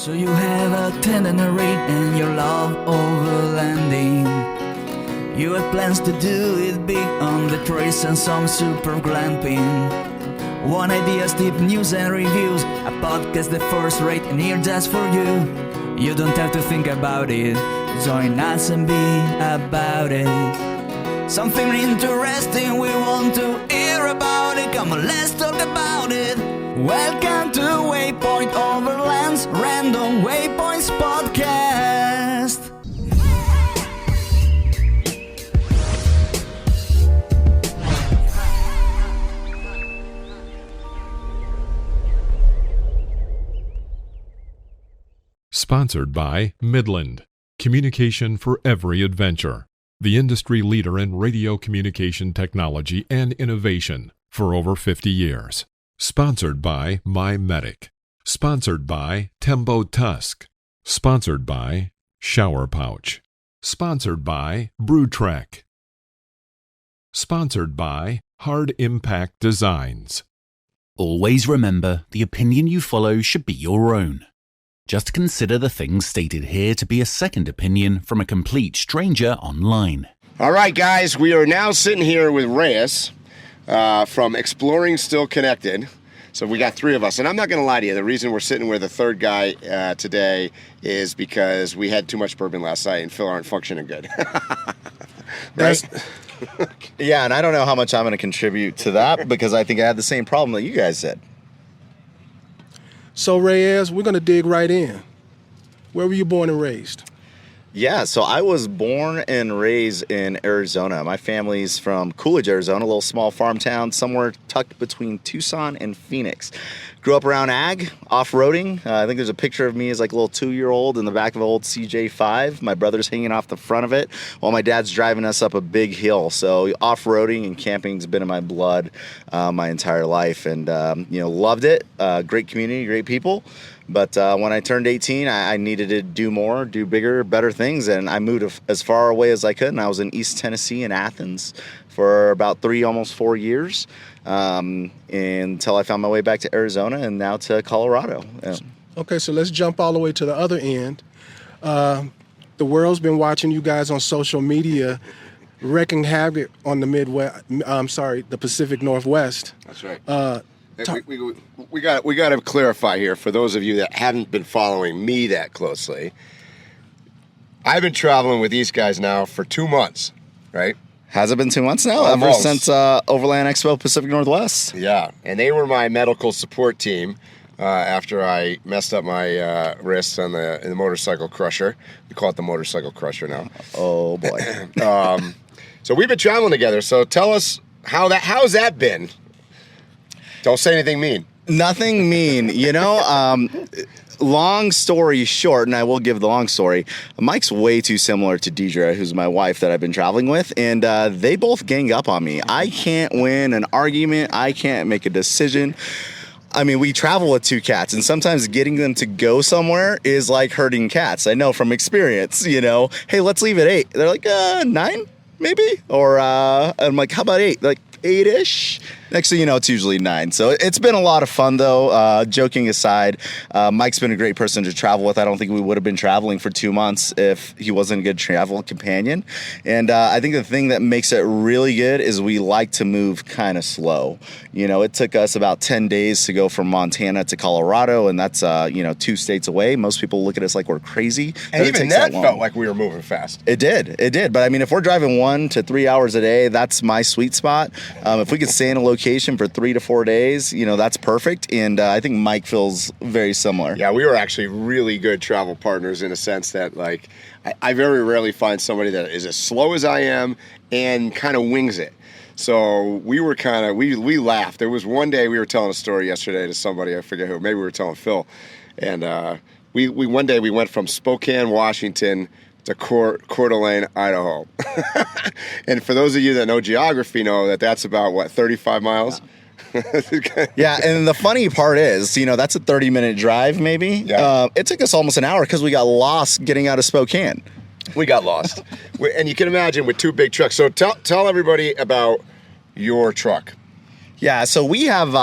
So you have a itinerary and your love overlanding. You have plans to do it big on the trace and some super glamping. One idea, deep news and reviews, a podcast the first rate and here just for you. You don't have to think about it, join us and be about it. Something interesting we want to hear about it, come on let's talk about it. Welcome to Waypoint Overland's Random Waypoints Podcast. Sponsored by Midland, communication for every adventure. The industry leader in radio communication technology and innovation for over 50 years. Sponsored by MyMedic. Sponsored by Tembo Tusk. Sponsored by Shower Pouch. Sponsored by BrewTrek. Sponsored by Hard Impact Designs. Always remember, the opinion you follow should be your own. Just consider the things stated here to be a second opinion from a complete stranger online. All right, guys, we are now sitting here with Reyes from Exploring Still Connected. So we got three of us, and I'm not going to lie to you. The reason we're sitting with a third guy today is because we had too much bourbon last night and Phil aren't functioning good. Right? Yeah, and I don't know how much I'm going to contribute to that because I think I had the same problem that you guys did. So, Reyes, we're going to dig right in. Where were you born and raised? Yeah, so I was born and raised in Arizona. My family's from Coolidge, Arizona, a little small farm town somewhere tucked between Tucson and Phoenix. Grew up around ag, off-roading. I think there's a picture of me as like a little 2-year-old in the back of an old CJ5. My brother's hanging off the front of it while my dad's driving us up a big hill. So off-roading and camping's been in my blood my entire life, and loved it. Great community, great people. But when I turned 18, I needed to do more, do bigger, better things, and I moved as far away as I could, and I was in East Tennessee in Athens for about 3, almost 4 years, until I found my way back to Arizona and now to Colorado. Yeah. Okay, so let's jump all the way to the other end. The world's been watching you guys on social media, wreaking havoc on the the Pacific Northwest. That's right. We got to clarify here for those of you that haven't been following me that closely. I've been traveling with these guys now for 2 months, right? Has it been 2 months now? Almost. Ever since Overland Expo Pacific Northwest? Yeah, and they were my medical support team after I messed up my wrist in the motorcycle crusher. We call it the motorcycle crusher now. Oh boy. So we've been traveling together. So tell us how's that been? Don't say anything mean. Nothing mean. Long story short, and I will give the long story, Mike's way too similar to Deidre, who's my wife that I've been traveling with, and they both gang up on me. I can't win an argument. I can't make a decision. I mean, we travel with 2 cats, and sometimes getting them to go somewhere is like herding cats. I know from experience, hey, let's leave at 8. They're like, 9, maybe? Or I'm like, how about 8? They're like, 8-ish. Next thing you know, it's usually 9. So it's been a lot of fun, though. Joking aside, Mike's been a great person to travel with. I don't think we would have been traveling for 2 months if he wasn't a good travel companion. And I think the thing that makes it really good is we like to move kind of slow. It took us about 10 days to go from Montana to Colorado, and that's 2 states away. Most people look at us like we're crazy. And even that felt like we were moving fast. It did. But I mean, if we're driving 1 to 3 hours a day, that's my sweet spot. If we could stay in a location for 3 to 4 days, that's perfect. And I think Mike feels very similar. Yeah, we were actually really good travel partners in a sense that, like, I very rarely find somebody that is as slow as I am and kind of wings it. So we were we laughed. There was one day we were telling a story yesterday to somebody, I forget who, maybe we were telling Phil. And we one day we went from Spokane, Washington to Coeur d'Alene, Idaho. And for those of you that know geography know that's about, 35 miles? Yeah, and the funny part is, that's a 30-minute drive maybe. Yeah. It took us almost an hour because we got lost getting out of Spokane. We got lost. And you can imagine with 2 big trucks. So tell everybody about your truck. Yeah, so we have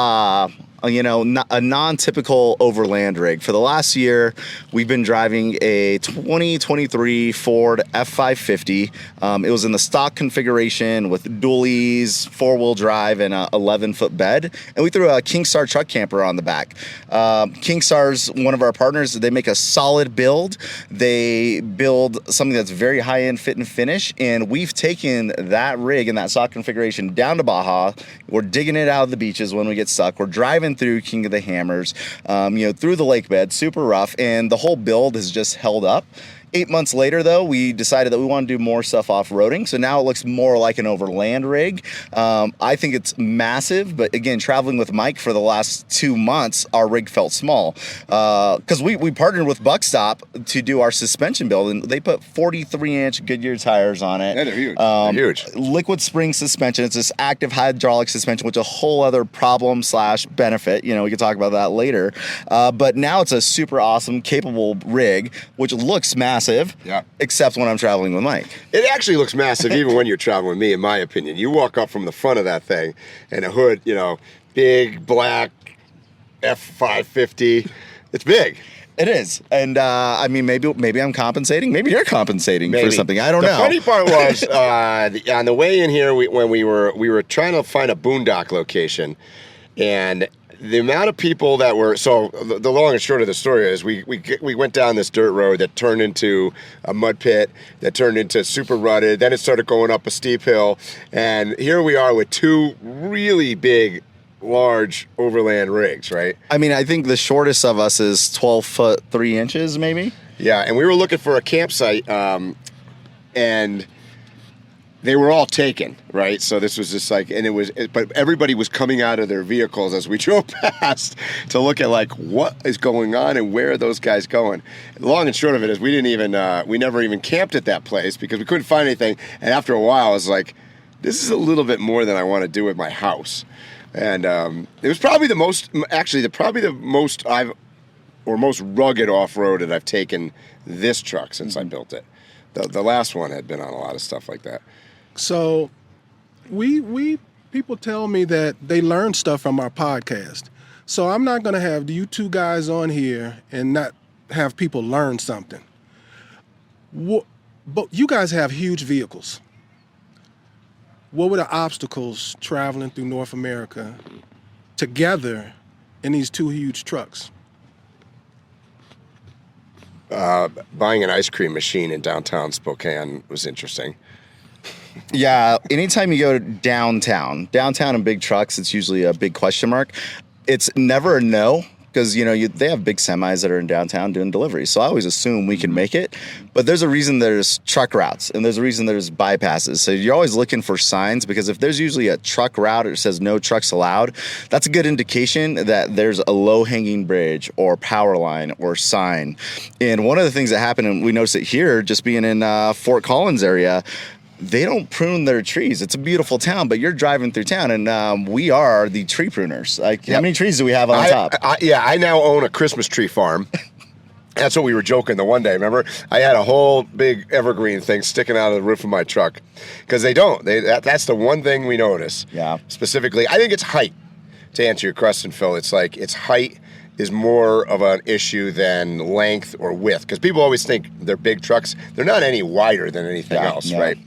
a non-typical overland rig. For the last year, we've been driving a 2023 Ford F550. It was in the stock configuration with dualies, four-wheel drive, and a 11-foot bed. And we threw a Kingstar truck camper on the back. Kingstar's one of our partners. They make a solid build. They build something that's very high-end fit and finish. And we've taken that rig and that stock configuration down to Baja. We're digging it out of the beaches when we get stuck. We're driving through King of the Hammers, through the lake bed, super rough, and the whole build has just held up. 8 months later, though, we decided that we want to do more stuff off-roading, so now it looks more like an overland rig. I think it's massive, but again, traveling with Mike for the last 2 months, our rig felt small because we partnered with Buckstop to do our suspension build, and they put 43-inch Goodyear tires on it. Yeah, they're huge. They're huge. Liquid spring suspension. It's this active hydraulic suspension, which is a whole other problem / benefit. We can talk about that later. But now it's a super awesome, capable rig, which looks massive. Yeah. Except when I'm traveling with Mike. It actually looks massive even when you're traveling with me, in my opinion. You walk up from the front of that thing and a hood, big black F550. It's big. It is. And maybe I'm compensating. Maybe you're compensating for something. I don't know. The funny part was on the way in here, when we were trying to find a boondock location, and the amount of people that were, so the long and short of the story is we went down this dirt road that turned into a mud pit, that turned into super rutted, then it started going up a steep hill, and here we are with two really big, large overland rigs, right? I think the shortest of us is 12 foot 3 inches, maybe. Yeah, and we were looking for a campsite, and they were all taken, right? So this was just but everybody was coming out of their vehicles as we drove past to look at what is going on and where are those guys going. The long and short of it is we never even camped at that place because we couldn't find anything. And after a while, I was like, this is a little bit more than I want to do with my house. And it was probably the most rugged off-road that I've taken this truck since I built it. The last one had been on a lot of stuff like that. So we people tell me that they learn stuff from our podcast. So I'm not going to have you two guys on here and not have people learn something. But you guys have huge vehicles. What were the obstacles traveling through North America together in these two huge trucks? Buying an ice cream machine in downtown Spokane was interesting. Yeah, anytime you go downtown in big trucks, it's usually a big question mark. It's never a no, because they have big semis that are in downtown doing deliveries. So I always assume we can make it. But there's a reason there's truck routes, and there's a reason there's bypasses. So you're always looking for signs, because if there's usually a truck route that says no trucks allowed, that's a good indication that there's a low-hanging bridge or power line or sign. And one of the things that happened, and we noticed it here, just being in Fort Collins area, they don't prune their trees. It's a beautiful town, but you're driving through town, and we are the tree pruners. How many trees do we have on top? I now own a Christmas tree farm. That's what we were joking the one day, remember? I had a whole big evergreen thing sticking out of the roof of my truck. Because they don't. That's the one thing we notice. Yeah. Specifically, I think it's height. To answer your question, Phil, it's height is more of an issue than length or width. Because people always think they're big trucks. They're not any wider than anything else, right?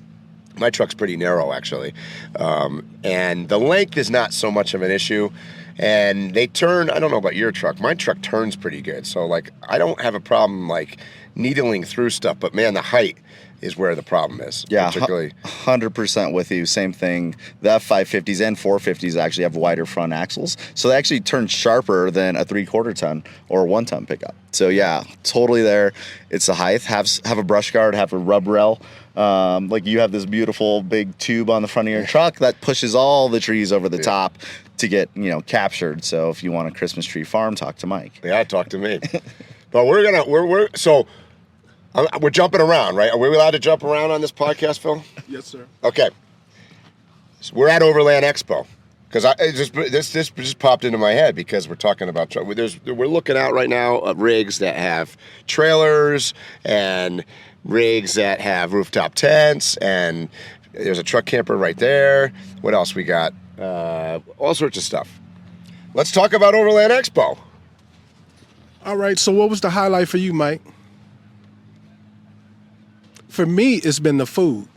My truck's pretty narrow, actually. And the length is not so much of an issue. And they turn, I don't know about your truck. My truck turns pretty good. So, I don't have a problem, needling through stuff. But, man, the height is where the problem is. Yeah, particularly 100% with you. Same thing. The F550s and 450s actually have wider front axles. So they actually turn sharper than a 3/4 ton or a 1 ton pickup. So, yeah, totally there. It's the height. Have a brush guard, have a rub rail. You have this beautiful big tube on the front of your truck that pushes all the trees over the top to get, captured. So if you want a Christmas tree farm, talk to Mike. Yeah, talk to me. But we're jumping around, right? Are we allowed to jump around on this podcast, Phil? Yes, sir. Okay. So we're at Overland Expo. Because this just popped into my head because we're talking about we're looking out right now at rigs that have trailers and rigs that have rooftop tents, and there's a truck camper right there. What else we got? All sorts of stuff. let's talk about Overland Expo. All right, so what was the highlight for you, Mike? For me, it's been the food.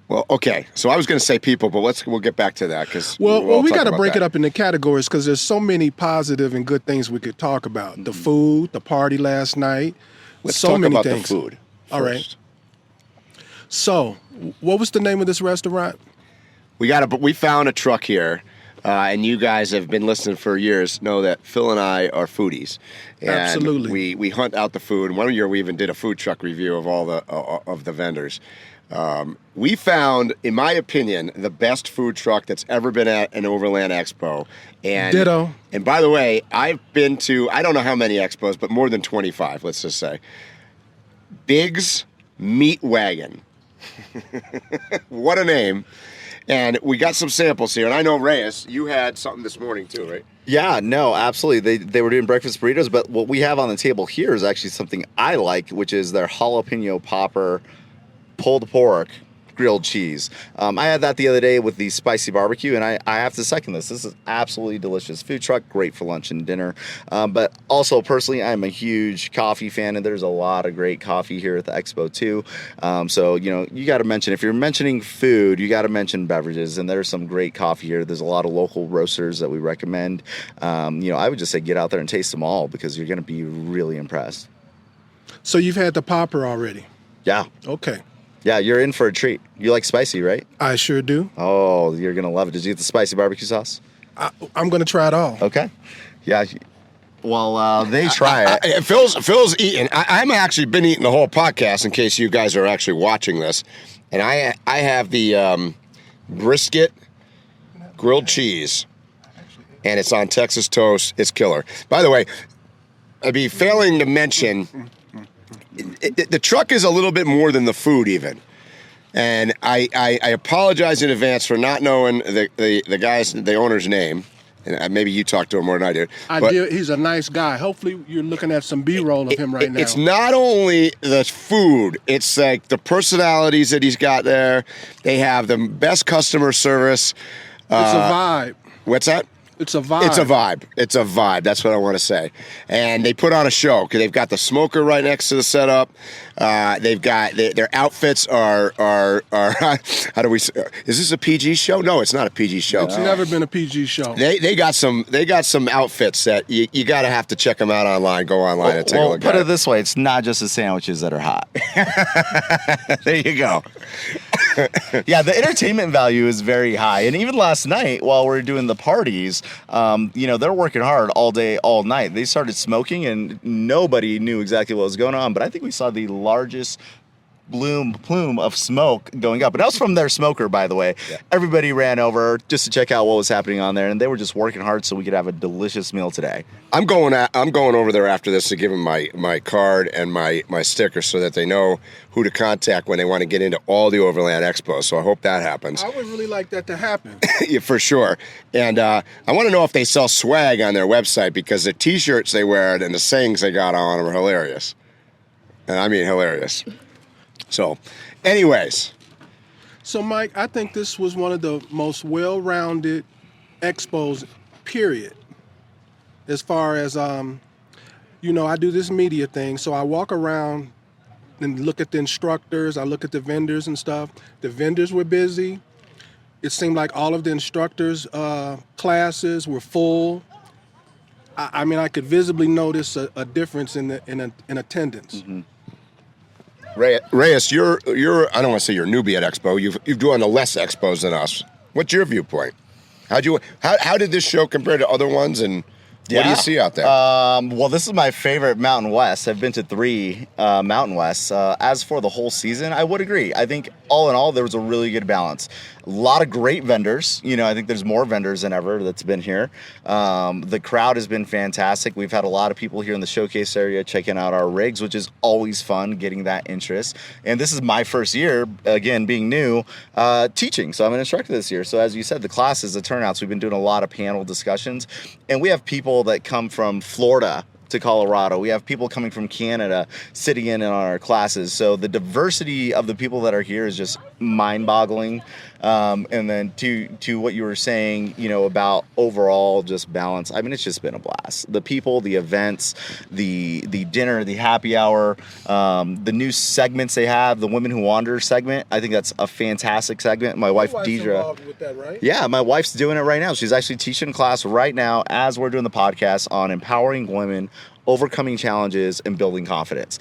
Well, okay. So I was going to say people, but we'll get back to that because Well, we got to break it up into categories because there's so many positive and good things we could talk about. Mm-hmm. The food, the party last night. Let's so talk many about things. the food first. All right. So, what was the name of this restaurant? We found a truck here, and you guys have been listening for years. Know that Phil and I are foodies, and absolutely. We hunt out the food. One year we even did a food truck review of all the vendors. We found, in my opinion, the best food truck that's ever been at an Overland Expo. And ditto. And by the way, I've been to, I don't know how many expos, but more than 25, let's just say. Biggs Meat Wagon. What a name. And we got some samples here. And I know, Reyes, you had something this morning too, right? Yeah, no, absolutely. They were doing breakfast burritos, but what we have on the table here is actually something I like, which is their jalapeno popper pulled pork grilled cheese. I had that the other day with the spicy barbecue, and I have to second this. This is absolutely delicious food truck, great for lunch and dinner. But also, personally, I'm a huge coffee fan, and there's a lot of great coffee here at the Expo, too. So, you got to mention, if you're mentioning food, you got to mention beverages, and there's some great coffee here. There's a lot of local roasters that we recommend. I would just say get out there and taste them all because you're going to be really impressed. So you've had the popper already? Yeah. Okay. Yeah, you're in for a treat. You like spicy, right? I sure do. Oh, you're going to love it. Did you get the spicy barbecue sauce? I'm going to try it all. Okay. Yeah. Well, they try it. Phil's eating. I'm actually been eating the whole podcast in case you guys are actually watching this. And I have the brisket grilled cheese. And it's on Texas toast. It's killer. By the way, I'd be failing to mention... the truck is a little bit more than the food even. And I apologize in advance for not knowing the owner's name. And maybe you talked to him more than I did. I did. He's a nice guy. Hopefully you're looking at some B-roll of him right now. It's not only the food. It's like the personalities that he's got there. They have the best customer service. It's a vibe. What's that? It's a vibe. It's a vibe. It's a vibe. That's what I want to say. And they put on a show because they've got the smoker right next to the setup. They've got their outfits are how do we? Is this a PG show? No, it's not a PG show. It's never been a PG show. They got some outfits that you got to have to check them out online. Go online and take a look. Put it this way: it's not just the sandwiches that are hot. There you go. Yeah, the entertainment value is very high, and even last night while we were doing the parties, they're working hard all day, all night. They started smoking, and nobody knew exactly what was going on. But I think we saw the largest plume of smoke going up, and that was from their smoker, by the way. Yeah. Everybody ran over just to check out what was happening on there, and they were just working hard so we could have a delicious meal today. I'm going over there after this to give them my card and my sticker so that they know who to contact when they want to get into all the Overland Expos. So I hope that happens. I would really like that to happen. Yeah, for sure. And I want to know if they sell swag on their website because the T-shirts they wear and the sayings they got on them are hilarious. And I mean hilarious. So, anyways. So, Mike, I think this was one of the most well-rounded expos, period. As far as, I do this media thing, so I walk around and look at the instructors, I look at the vendors and stuff. The vendors were busy. It seemed like all of the instructors' classes were full. I could visibly notice a difference in attendance. Mm-hmm. Reyes, you're I don't want to say you're a newbie at Expo. You've done less expos than us. What's your viewpoint? How did this show compare to other ones, and what do you see out there? Well, this is my favorite Mountain West. I've been to 3 Mountain Wests. As for the whole season, I would agree. I think all in all, there was a really good balance. A lot of great vendors. I think there's more vendors than ever that's been here. The crowd has been fantastic. We've had a lot of people here in the showcase area checking out our rigs, which is always fun, getting that interest. And this is my first year, again, being new, teaching. So I'm an instructor this year. So as you said, the classes, the turnouts, we've been doing a lot of panel discussions. And we have people that come from Florida to Colorado. We have people coming from Canada sitting in on our classes. So the diversity of the people that are here is just mind-boggling. And then to what you were saying, about overall just balance. I mean, it's just been a blast. The people, the events, the dinner, the happy hour, the new segments they have, the Women Who Wander segment. I think that's a fantastic segment. My wife, Deidre. Involved with that, right? Yeah, my wife's doing it right now. She's actually teaching a class right now as we're doing the podcast on empowering women, overcoming challenges, and building confidence.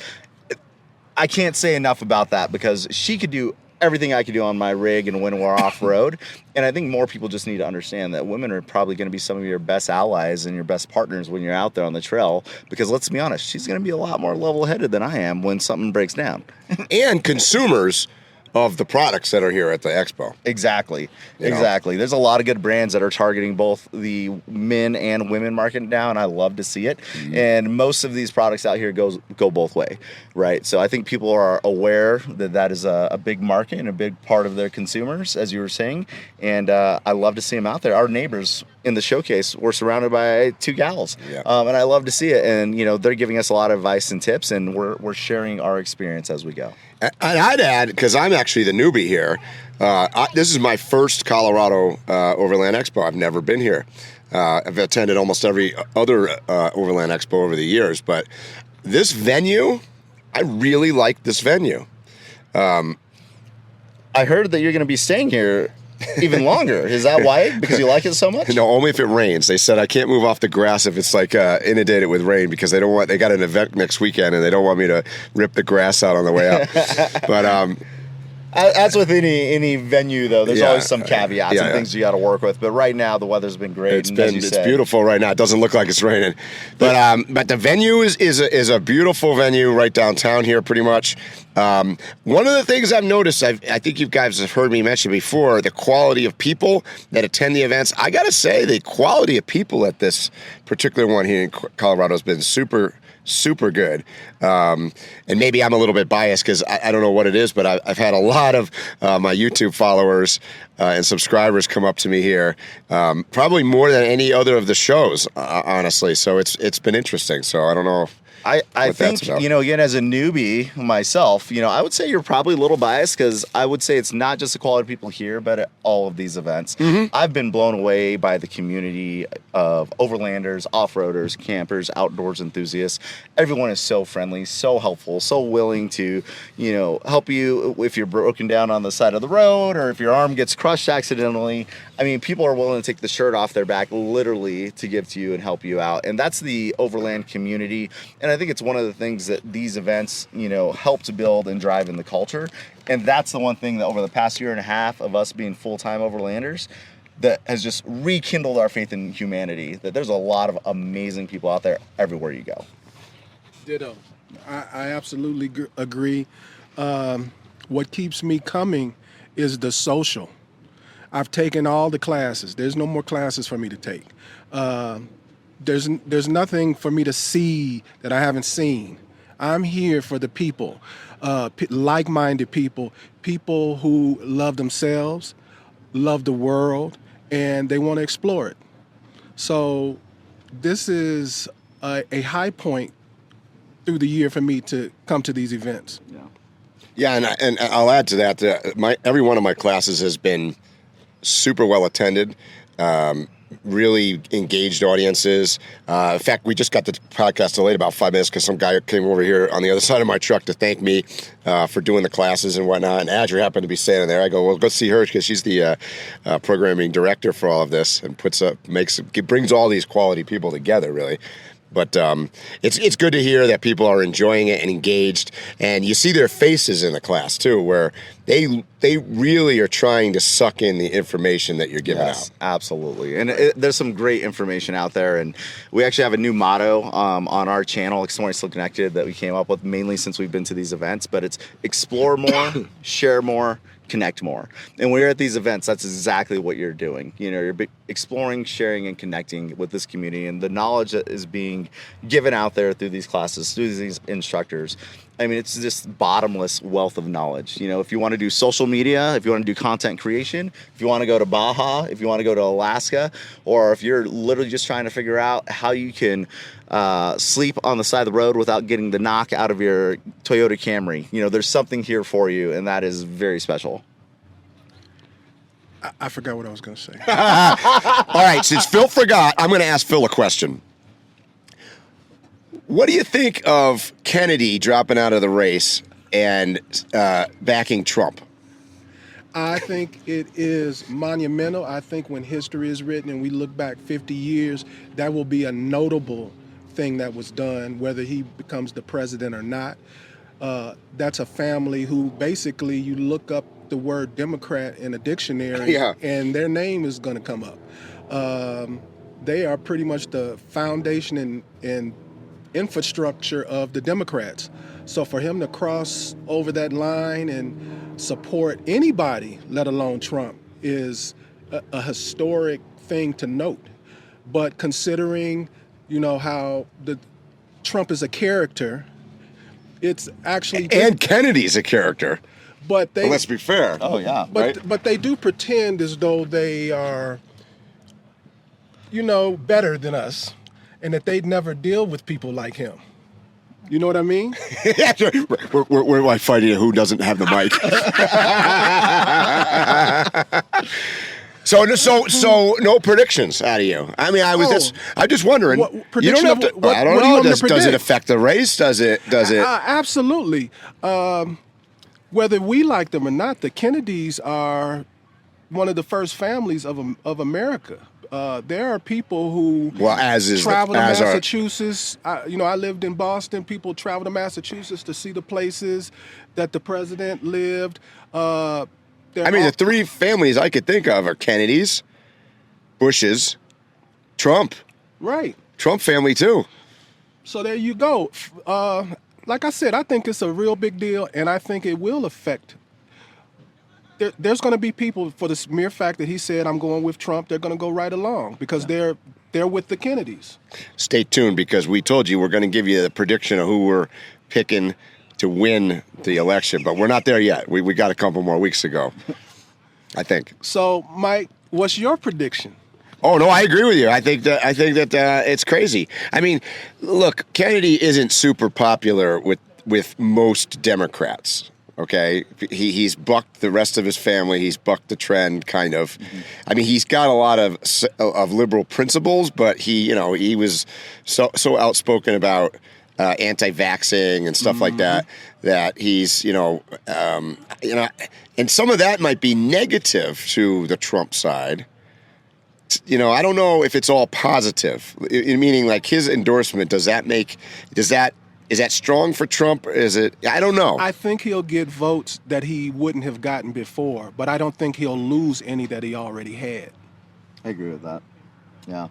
I can't say enough about that because she could do everything I could do on my rig and when we're off road. And I think more people just need to understand that women are probably going to be some of your best allies and your best partners when you're out there on the trail. Because let's be honest, she's going to be a lot more level-headed than I am when something breaks down. And consumers of the products that are here at the expo. Exactly. You know? Exactly. There's a lot of good brands that are targeting both the men and women market now, and I love to see it. Mm-hmm. And most of these products out here go both way, right? So I think people are aware that is a big market and a big part of their consumers, as you were saying. And I love to see them out there. Our neighbors in the showcase were surrounded by 2 gals, and I love to see it. And they're giving us a lot of advice and tips, and we're sharing our experience as we go. And I'd add, because I'm actually the newbie here, this is my first Colorado Overland Expo. I've never been here. I've attended almost every other Overland Expo over the years, but this venue, I really like this venue. I heard that you're going to be staying here even longer. Is that why? Because you like it so much? No, only if it rains. They said I can't move off the grass if it's like inundated with rain because they got an event next weekend and they don't want me to rip the grass out on the way up. But as with any venue, though, there's always some caveats and things you got to work with. But right now, the weather's been great. It's beautiful right now. It doesn't look like it's raining, but the venue is a beautiful venue right downtown here, pretty much. One of the things I've noticed, I think you guys have heard me mention before, the quality of people that attend the events. I got to say, the quality of people at this particular one here in Colorado has been super good. And maybe I'm a little bit biased because I don't know what it is, but I've had a lot of my YouTube followers and subscribers come up to me here, probably more than any other of the shows, honestly. So it's been interesting. So I don't know. I think, again, as a newbie myself, I would say you're probably a little biased because I would say it's not just the quality of people here, but at all of these events. Mm-hmm. I've been blown away by the community of overlanders, off-roaders, campers, outdoors enthusiasts. Everyone is so friendly, so helpful, so willing to, help you if you're broken down on the side of the road or if your arm gets crushed accidentally. I mean, people are willing to take the shirt off their back literally to give to you and help you out. And that's the overland community. And I think it's one of the things that these events, help to build and drive in the culture. And that's the one thing that over the past year and a half of us being full-time overlanders that has just rekindled our faith in humanity, that there's a lot of amazing people out there everywhere you go. Ditto. I absolutely agree. What keeps me coming is the social. I've taken all the classes. There's no more classes for me to take. There's nothing for me to see that I haven't seen. I'm here for the people, like-minded people who love themselves, love the world, and they want to explore it. So this is a high point through the year for me to come to these events. Yeah, and I'll add to that. Every one of my classes has been super well attended, really engaged audiences. In fact, we just got the podcast delayed about 5 minutes because some guy came over here on the other side of my truck to thank me for doing the classes and whatnot. And Adria happened to be standing there. I go, well, go see her because she's the programming director for all of this and brings all these quality people together, really. But it's good to hear that people are enjoying it and engaged, and you see their faces in the class too, where they really are trying to suck in the information that you're giving out. Absolutely, and there's some great information out there, and we actually have a new motto on our channel, Exploring Still Connected, that we came up with mainly since we've been to these events. But it's explore more, share more, connect more. And when you're at these events, that's exactly what you're doing. You're exploring, sharing, and connecting with this community, and the knowledge that is being given out there through these classes, through these instructors. I mean, it's just bottomless wealth of knowledge. If you want to do social media, if you want to do content creation, if you want to go to Baja, if you want to go to Alaska, or if you're literally just trying to figure out how you can sleep on the side of the road without getting the knock out of your Toyota Camry, there's something here for you, and that is very special. I forgot what I was going to say. All right, since Phil forgot, I'm going to ask Phil a question. What do you think of Kennedy dropping out of the race and backing Trump? I think it is monumental. I think when history is written and we look back 50 years, that will be a notable thing that was done, whether he becomes the president or not. That's a family who basically you look up the word Democrat in a dictionary and their name is going to come up. They are pretty much the foundation and infrastructure of the Democrats. So for him to cross over that line and support anybody, let alone Trump, is a historic thing to note. But considering, how Trump is a character, it's actually... And Kennedy's a character. But let's be fair. Oh, yeah. But they do pretend as though they are, better than us and that they'd never deal with people like him. You know what I mean? Yeah, sure. We're fighting who doesn't have the mic. So no predictions out of you. I mean, I'm just wondering. You don't have to. I don't know. Does it affect the race? Does it? Absolutely. Whether we like them or not, the Kennedys are one of the first families of America. There are people who travel to Massachusetts. I lived in Boston. People travel to Massachusetts to see the places that the president lived. The three families I could think of are Kennedys, Bushes, Trump. Right. Trump family, too. So there you go. Like I said, I think it's a real big deal, and I think it will affect. There's going to be people, for the mere fact that he said, I'm going with Trump, they're going to go right along because they're with the Kennedys. Stay tuned, because we told you we're going to give you the prediction of who we're picking to win the election, but we're not there yet. We got a couple more weeks to go, I think. So, Mike, what's your prediction? Oh, no, I agree with you. I think that it's crazy. I mean, look, Kennedy isn't super popular with most Democrats. Okay, he's bucked the rest of his family. He's bucked the trend, kind of. Mm-hmm. I mean, he's got a lot of liberal principles, but he was so outspoken about anti-vaxxing and stuff like that he's and some of that might be negative to the Trump side. I don't know if it's all positive. Meaning, like, his endorsement, is that strong for Trump? I don't know. I think he'll get votes that he wouldn't have gotten before, but I don't think he'll lose any that he already had. I agree with that. Yeah.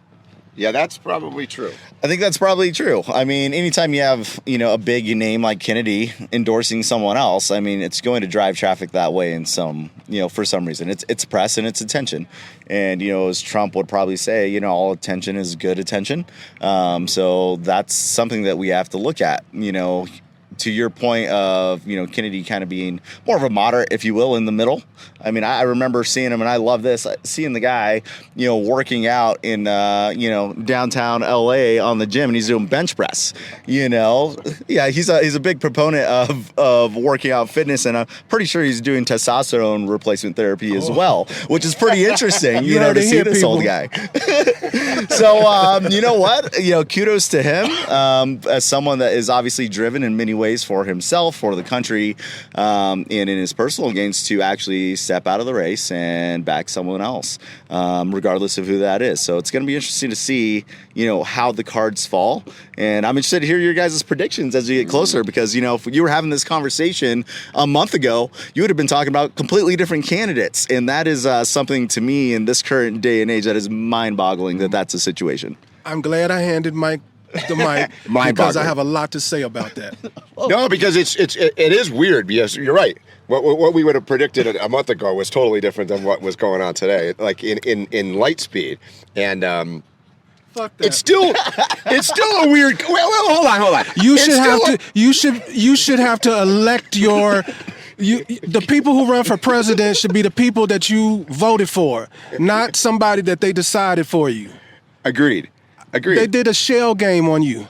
Yeah, that's probably true. I think that's probably true. I mean, anytime you have, a big name like Kennedy endorsing someone else, I mean, it's going to drive traffic that way in for some reason. It's press and it's attention. And, as Trump would probably say, all attention is good attention. So that's something that we have to look at, to your point of, Kennedy kind of being more of a moderate, if you will, in the middle. I mean, I remember seeing him, and I love this, seeing the guy, working out in, downtown LA on the gym, and he's doing bench press, Yeah, he's a big proponent of working out fitness, and I'm pretty sure he's doing testosterone replacement therapy as well, which is pretty interesting, to see this old guy. So, you know what? Kudos to him as someone that is obviously driven in many ways for himself, for the country, and in his personal gains to actually step out of the race and back someone else, regardless of who that is. So it's going to be interesting to see, how the cards fall. And I'm interested to hear your guys' predictions as we get closer, because, if you were having this conversation a month ago, you would have been talking about completely different candidates. And that is something to me in this current day and age that is mind-boggling that that's a situation. I'm glad I handed Mike the mic because I have a lot to say about that. No, because it is weird. Yes, you're right. What we would have predicted a month ago was totally different than what was going on today. Like in light speed, and fuck that. It's still a weird. Well, hold on. You should have to elect your. The people who run for president should be the people that you voted for, not somebody that they decided for you. Agreed. They did a shell game on you.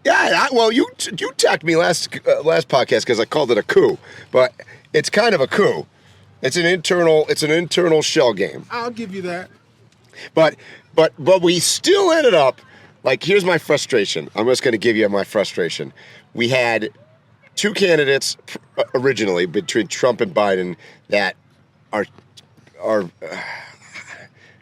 Yeah, you attacked me last podcast because I called it a coup, but it's kind of a coup. It's an internal shell game. I'll give you that. But we still ended up, like, here's my frustration. I'm just going to give you my frustration. We had two candidates originally between Trump and Biden that are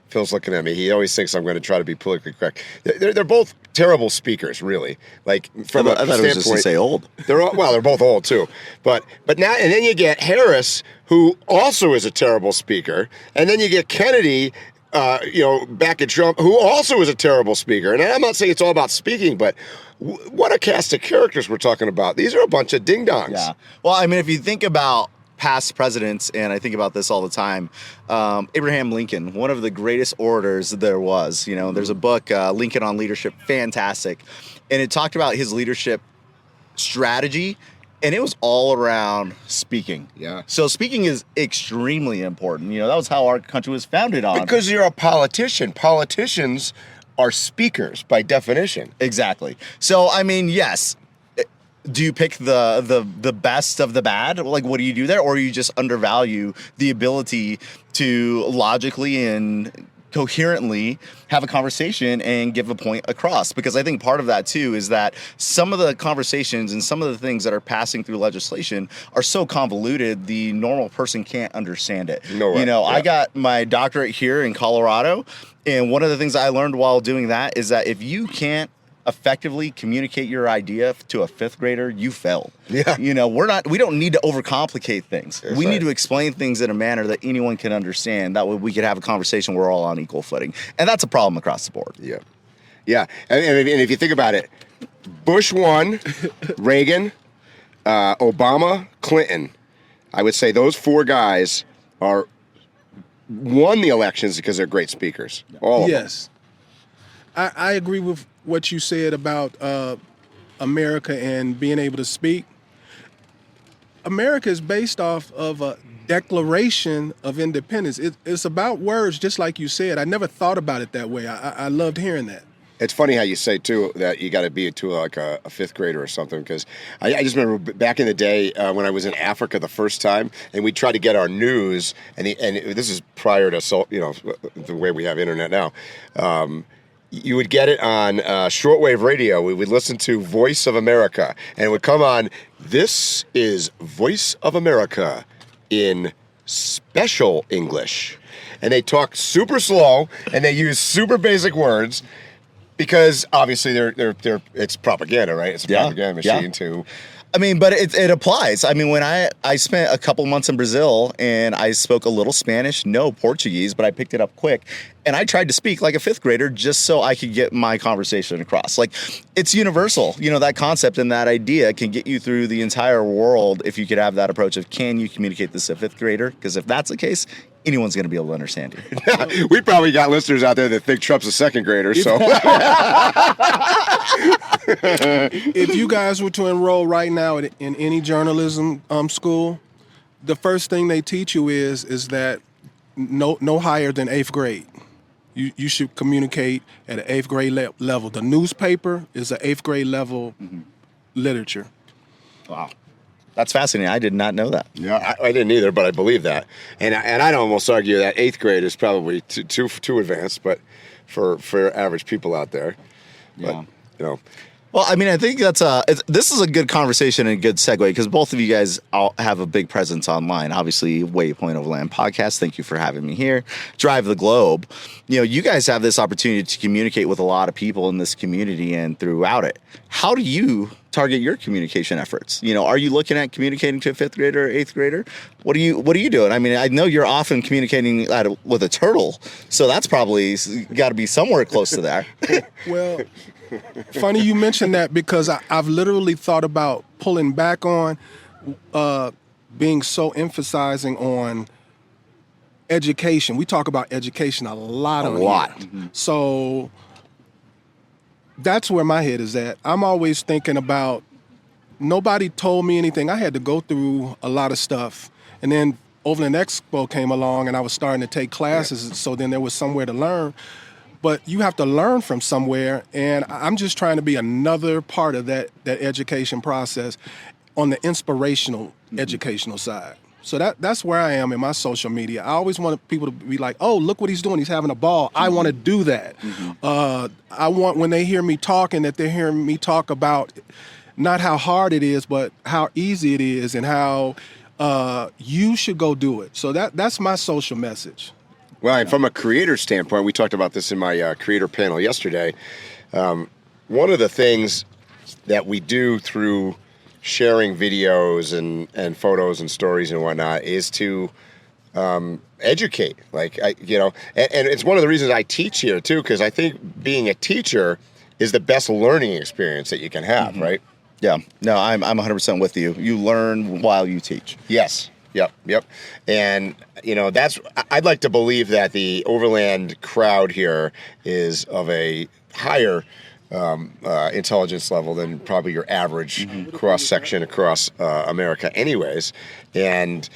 Phil's looking at me. He always thinks I'm going to try to be politically correct. They're both terrible speakers, really. Like, from I thought it was just to say old. They're both old too. But now, and then you get Harris, who also is a terrible speaker, and then you get Kennedy, back at Trump, who also is a terrible speaker. And I'm not saying it's all about speaking, but what a cast of characters we're talking about. These are a bunch of ding-dongs. Yeah. Well, I mean, if you think about past presidents, and I think about this all the time, Abraham Lincoln, one of the greatest orators there was. There's a book, Lincoln on Leadership, fantastic. And it talked about his leadership strategy, and it was all around speaking. Yeah. So speaking is extremely important. That was how our country was founded on. Because you're a politician. Politicians are speakers by definition. Exactly. So, I mean, yes. Do you pick the best of the bad? Like, what do you do there? Or you just undervalue the ability to logically and coherently have a conversation and give a point across? Because I think part of that, too, is that some of the conversations and some of the things that are passing through legislation are so convoluted, the normal person can't understand it. No way. Yeah. I got my doctorate here in Colorado, and one of the things I learned while doing that is that if you can't effectively communicate your idea to a fifth grader, you failed. Yeah. We don't need to overcomplicate things. That's we right. need to explain things in a manner that anyone can understand. That way we could have a conversation where we're all on equal footing. And that's a problem across the board. Yeah. Yeah. And if you think about it, Bush won, Reagan, Obama, Clinton. I would say those four guys won the elections because they're great speakers. All of them. Yes. I agree with what you said about America and being able to speak. America is based off of a Declaration of Independence. It's about words, just like you said. I never thought about it that way. I loved hearing that. It's funny how you say, too, that you got to be to like a fifth grader or something, because I just remember back in the day when I was in Africa the first time, and we tried to get our news, and this is prior to the way we have internet now. You would get it on shortwave radio. We would listen to Voice of America, and it would come on, "This is Voice of America in special English." And they talk super slow, and they use super basic words, because obviously it's propaganda, right? It's a propaganda machine too. I mean, but it applies. I mean, when I spent a couple months in Brazil and I spoke a little Spanish, no Portuguese, but I picked it up quick. And I tried to speak like a fifth grader just so I could get my conversation across. Like, it's universal. That concept and that idea can get you through the entire world if you could have that approach of, can you communicate this to a fifth grader? Because if that's the case, anyone's going to be able to understand you. We probably got listeners out there that think Trump's a second grader, so. If you guys were to enroll right now in any journalism school, the first thing they teach you is that no higher than 8th grade. You should communicate at an 8th grade level. The newspaper is an 8th grade level literature. Wow. That's fascinating. I did not know that. Yeah, I didn't either, but I believe that. And I'd almost argue that 8th grade is probably too advanced, but for average people out there. Yeah. But, Well, I mean, I think this is a good conversation and a good segue, because both of you guys all have a big presence online. Obviously, Waypoint Overland podcast. Thank you for having me here. Drive the Globe. You guys have this opportunity to communicate with a lot of people in this community and throughout it. How do you target your communication efforts? Are you looking at communicating to a 5th grader or 8th grader? What are you doing? I mean, I know you're often communicating with a turtle, so that's probably got to be somewhere close to there. Well, funny you mentioned that, because I've literally thought about pulling back on being so emphasizing on education. We talk about education a lot. Mm-hmm. So that's where my head is at. I'm always thinking about, nobody told me anything. I had to go through a lot of stuff. And then Overland Expo came along and I was starting to take classes, so then there was somewhere to learn. But you have to learn from somewhere, and I'm just trying to be another part of that education process on the inspirational educational side. So that's where I am in my social media. I always want people to be like, oh, look what he's doing. He's having a ball. I want to do that. I want, when they hear me talking, that they're hearing me talk about not how hard it is, but how easy it is, and how you should go do it. So that's my social message. Well, and from a creator standpoint, we talked about this in my creator panel yesterday. One of the things that we do through sharing videos and photos and stories and whatnot is to educate. Like, and it's one of the reasons I teach here too, because I think being a teacher is the best learning experience that you can have, right? Yeah. No, I'm 100% with you. You learn while you teach. Yes. Yep. And, I'd like to believe that the Overland crowd here is of a higher intelligence level than probably your average cross-section across America anyways. And,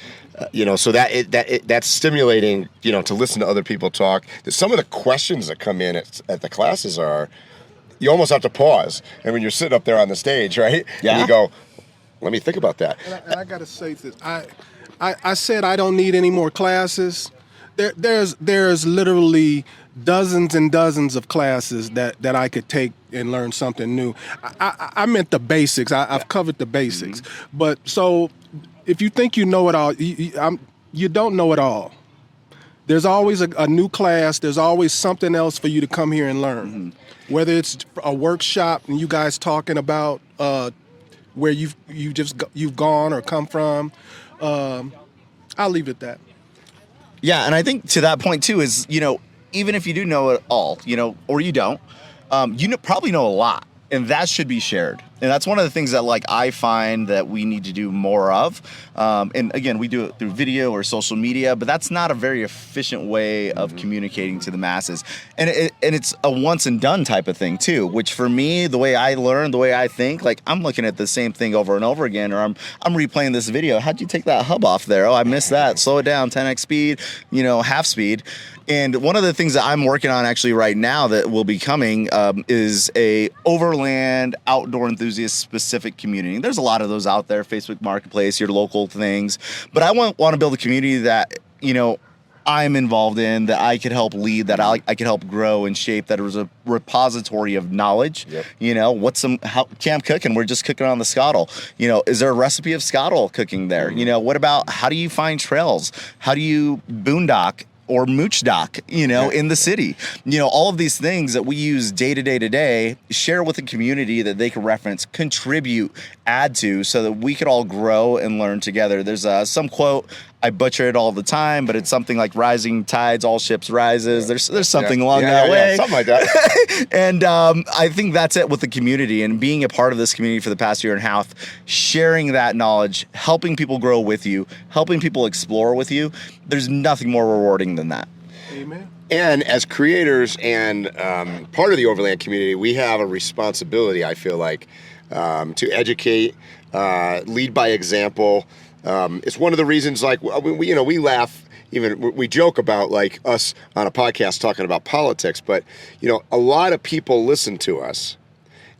so that's stimulating, to listen to other people talk. Some of the questions that come in at the classes are, you almost have to pause. And when you're sitting up there on the stage, right? Yeah. And you go, let me think about that. And I got to say this. I said I don't need any more classes. There's literally dozens and dozens of classes that I could take and learn something new. I meant the basics. I've covered the basics. But so if you think you know it all, you don't know it all. There's always a new class. There's always something else for you to come here and learn. Whether it's a workshop and you guys talking about where you've gone or come from, I'll leave it at that. Yeah, and I think to that point too is, even if you do know it all, or you don't, probably know a lot, and that should be shared. And that's one of the things that I find that we need to do more of. And again, we do it through video or social media, but that's not a very efficient way of communicating to the masses. And it's a once and done type of thing too, which for me, the way I learn, the way I think, I'm looking at the same thing over and over again, or I'm replaying this video. How'd you take that hub off there? Oh, I missed that. Slow it down, 10x speed, half speed. And one of the things that I'm working on actually right now that will be coming is a Overland outdoor enthusiast specific community. There's a lot of those out there, Facebook Marketplace, your local things. But I want to build a community that, I'm involved in, that I could help lead, that I could help grow and shape, that it was a repository of knowledge. Yep. How camp cooking? We're just cooking on the Scottle. Is there a recipe of Scottle cooking there? What about how do you find trails? How do you boondock or mooch dock, in the city? All of these things that we use day to day, share with the community that they can reference, contribute, add to, so that we could all grow and learn together. There's some quote, I butcher it all the time, but it's something like rising tides, all ships rises. There's something along that way. Something like that. And I think that's it with the community, and being a part of this community for the past year and a half, sharing that knowledge, helping people grow with you, helping people explore with you. There's nothing more rewarding than that. Amen. And as creators and part of the Overland community, we have a responsibility, I feel like, to educate, lead by example. It's one of the reasons, we laugh, even we joke about us on a podcast talking about politics, but a lot of people listen to us,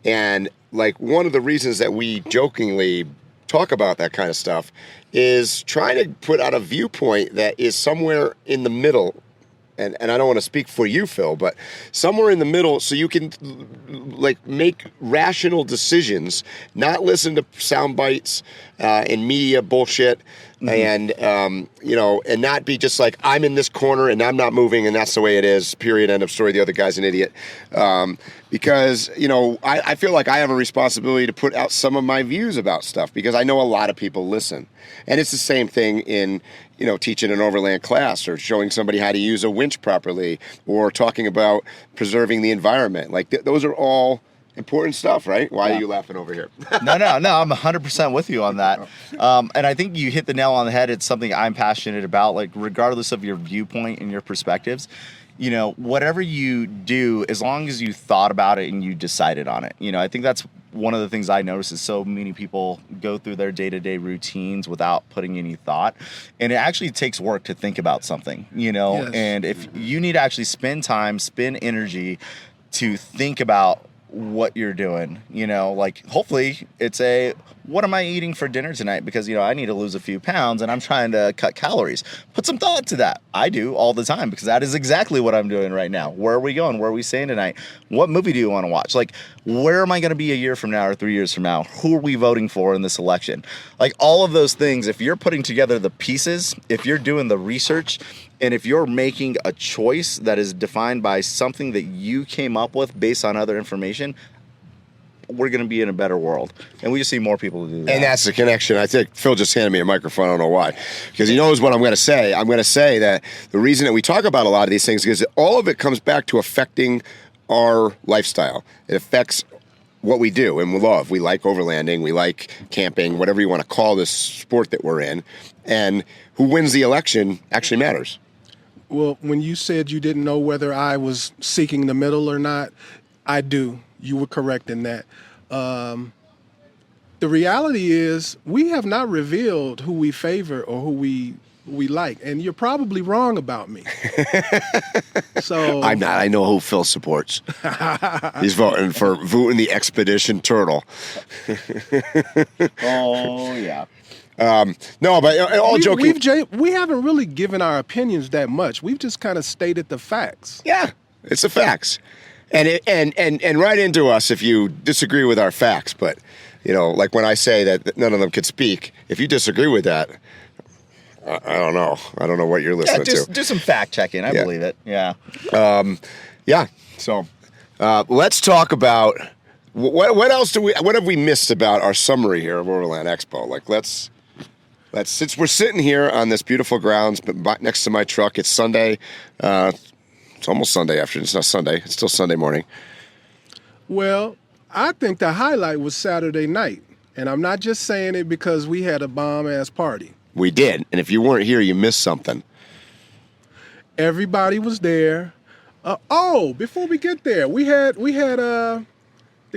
and one of the reasons that we jokingly talk about that kind of stuff is trying to put out a viewpoint that is somewhere in the middle. And I don't want to speak for you, Phil, but somewhere in the middle, so you can make rational decisions, not listen to sound bites and media bullshit, and and not be just I'm in this corner and I'm not moving and that's the way it is. Period. End of story. The other guy's an idiot. Because I feel like I have a responsibility to put out some of my views about stuff, because I know a lot of people listen, and it's the same thing in teaching an Overland class, or showing somebody how to use a winch properly, or talking about preserving the environment. Those are all important stuff, right? Why are you laughing over here? No, I'm 100% with you on that. And I think you hit the nail on the head. It's something I'm passionate about, regardless of your viewpoint and your perspectives. Whatever you do, as long as you thought about it and you decided on it. I think that's one of the things I notice is so many people go through their day-to-day routines without putting any thought. And it actually takes work to think about something, Yes. And if you need to actually spend time, spend energy to think about what you're doing. Like hopefully it's what am I eating for dinner tonight? Because, I need to lose a few pounds and I'm trying to cut calories. Put some thought to that. I do all the time because that is exactly what I'm doing right now. Where are we going? Where are we staying tonight? What movie do you want to watch? Like, where am I going to be a year from now or 3 years from now? Who are we voting for in this election? Like all of those things, if you're putting together the pieces, if you're doing the research, and if you're making a choice that is defined by something that you came up with based on other information, we're going to be in a better world. And we just see more people do that. And that's the connection. I think Phil just handed me a microphone. I don't know why. Because he knows what I'm going to say. I'm going to say that the reason that we talk about a lot of these things is that all of it comes back to affecting our lifestyle. It affects what we do and we love. We like overlanding. We like camping, whatever you want to call this sport that we're in. And who wins the election actually matters. Well, when you said you didn't know whether I was seeking the middle or not, I do. You were correct in that. The reality is we have not revealed who we favor or who we like, and you're probably wrong about me. So I'm not. I know who Phil supports. He's voting the Expedition Turtle. Oh, yeah. No, but all joking. We haven't really given our opinions that much. We've just kind of stated the facts. Yeah, it's the facts. And write into us if you disagree with our facts. But, like when I say that none of them could speak, if you disagree with that, I don't know. I don't know what you're listening to. Do some fact checking. I believe it. Yeah. Yeah. So let's talk about what else what have we missed about our summary here of Overland Expo? Like let's since we're sitting here on this beautiful grounds next to my truck, it's Sunday. It's almost Sunday afternoon. It's not Sunday. It's still Sunday morning. Well, I think the highlight was Saturday night. And I'm not just saying it because we had a bomb-ass party. We did. And if you weren't here, you missed something. Everybody was there. Before we get there, we had the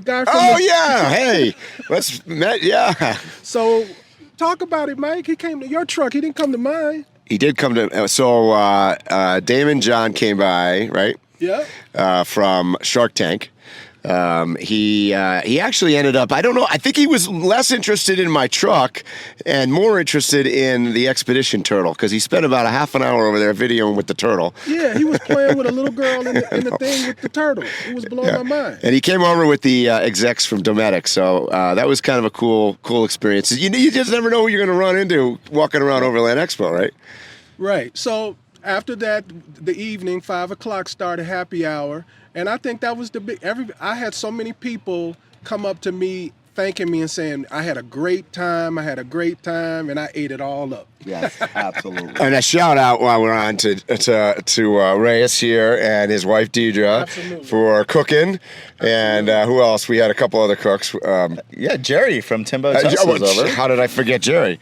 guy from Hey. Yeah. So talk about it, Mike. He came to your truck. He didn't come to mine. He did come to, Damon John came by, right? Yeah. From Shark Tank. He actually ended up, I don't know, I think he was less interested in my truck and more interested in the Expedition Turtle because he spent about a half an hour over there videoing with the turtle. Yeah, he was playing with a little girl in the thing with the turtle. It was blowing my mind. And he came over with the execs from Dometic, so that was kind of a cool experience. You just never know who you're going to run into walking around Overland Expo, right? Right. So after that, the evening, 5 o'clock, started happy hour. And I think that was I had so many people come up to me thanking me and saying, I had a great time, and I ate it all up. Yes, absolutely. And a shout out while we're on to Reyes here and his wife Deidre for cooking. And who else? We had a couple other cooks. Jerry from Timbo Tuss was over. How did I forget Jerry?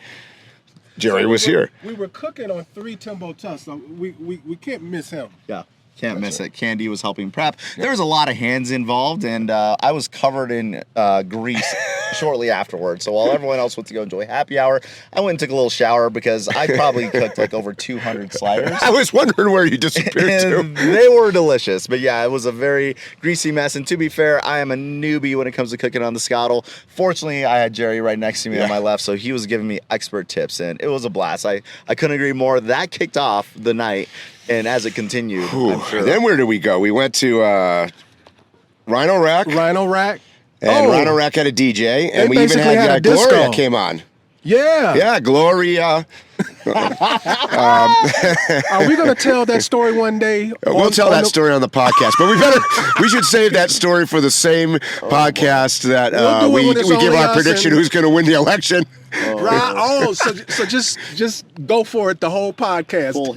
Jerry was here. We were cooking on 3 Timbo Tuss, so we can't miss him. Yeah. Can't miss it. Candy was helping prep. There was a lot of hands involved, and I was covered in grease shortly afterwards. So while everyone else went to go enjoy happy hour, I went and took a little shower because I probably cooked like over 200 sliders. I was wondering where you disappeared to. They were delicious, but yeah, it was a very greasy mess. And to be fair, I am a newbie when it comes to cooking on the Scottle. Fortunately, I had Jerry right next to me on my left, so he was giving me expert tips, and it was a blast. I couldn't agree more. That kicked off the night. And as it continued, I'm sure. Then where did we go? We went to Rhino Rack. And Rhino Rack had a DJ. And we even had Gloria came on. Yeah. Yeah, Gloria. Are we going to tell that story one day? We'll tell that story on the podcast, but we should save that story for the same podcast that we give our prediction who's going to win the election. So just go for it the whole podcast.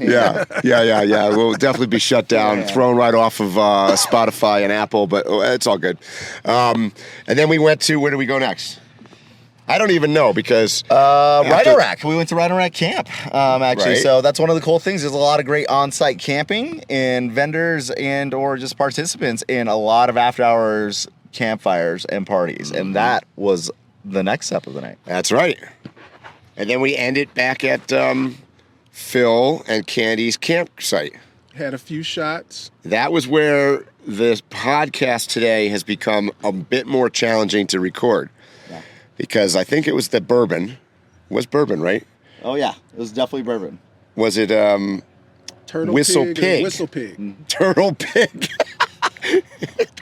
Yeah. We'll definitely be shut down, thrown right off of Spotify and Apple, but it's all good. And then we went to, where do we go next? I don't even know because Rhino Rack. We went to Rhino Rack Camp, actually. Right. So that's one of the cool things. There's a lot of great on-site camping and vendors and or just participants and a lot of after-hours campfires and parties. And that was the next step of the night. That's right. And then we ended back at Phil and Candy's campsite. Had a few shots. That was where this podcast today has become a bit more challenging to record because I think it was the bourbon. It was bourbon, right? Oh yeah, it was definitely bourbon. Was it Turtle Whistle pig. Pig? And Whistle pig. Turtle Pig?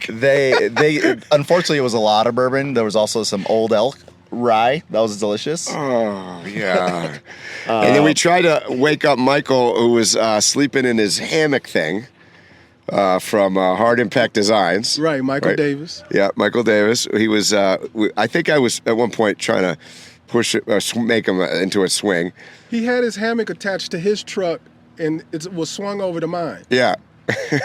They unfortunately it was a lot of bourbon. There was also some Old Elk rye that was delicious. Oh yeah. And then we tried to wake up Michael, who was sleeping in his hammock thing from Hard Impact Designs. Right, Michael Davis. Yeah, Michael Davis. He was. I think I was at one point trying to push it, make him into a swing. He had his hammock attached to his truck, and it was swung over to mine. Yeah.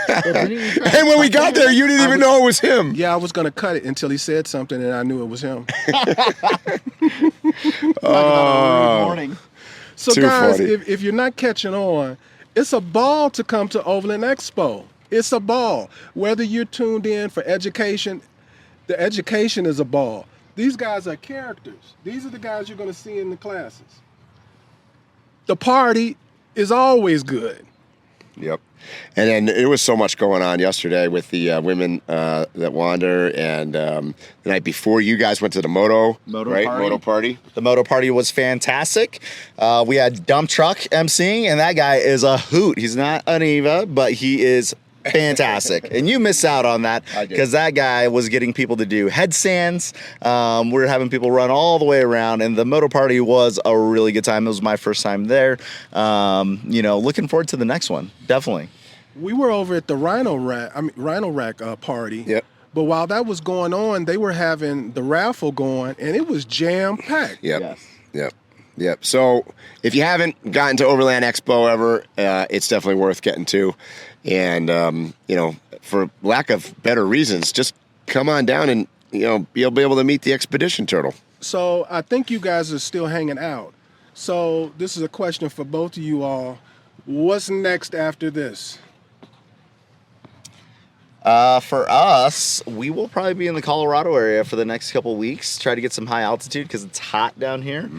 And when we got there, you didn't even know it was him. Yeah, I was going to cut it until he said something, and I knew it was him. Morning. So, Too guys, funny. if you're not catching on, it's a ball to come to Overland Expo. It's a ball. Whether you're tuned in for education, the education is a ball. These guys are characters. These are the guys you're going to see in the classes. The party is always good. Yep. And then there was so much going on yesterday with the women that wander, and the night before you guys went to the moto party. The moto party was fantastic. We had Dump Truck emceeing, and that guy is a hoot. He's not an Eva, but he is fantastic. And you miss out on that because that guy was getting people to do headstands. We were having people run all the way around, and the moto party was a really good time. It was my first time there. Looking forward to the next one. Definitely. We were over at the Rhino Rack party. Yep. But while that was going on, they were having the raffle going, and it was jam-packed. Yep. Yes. Yep. So if you haven't gotten to Overland Expo ever, it's definitely worth getting to. And, for lack of better reasons, just come on down and, you'll be able to meet the expedition turtle. So I think you guys are still hanging out. So this is a question for both of you all. What's next after this? For us, we will probably be in the Colorado area for the next couple of weeks. Try to get some high altitude because it's hot down here.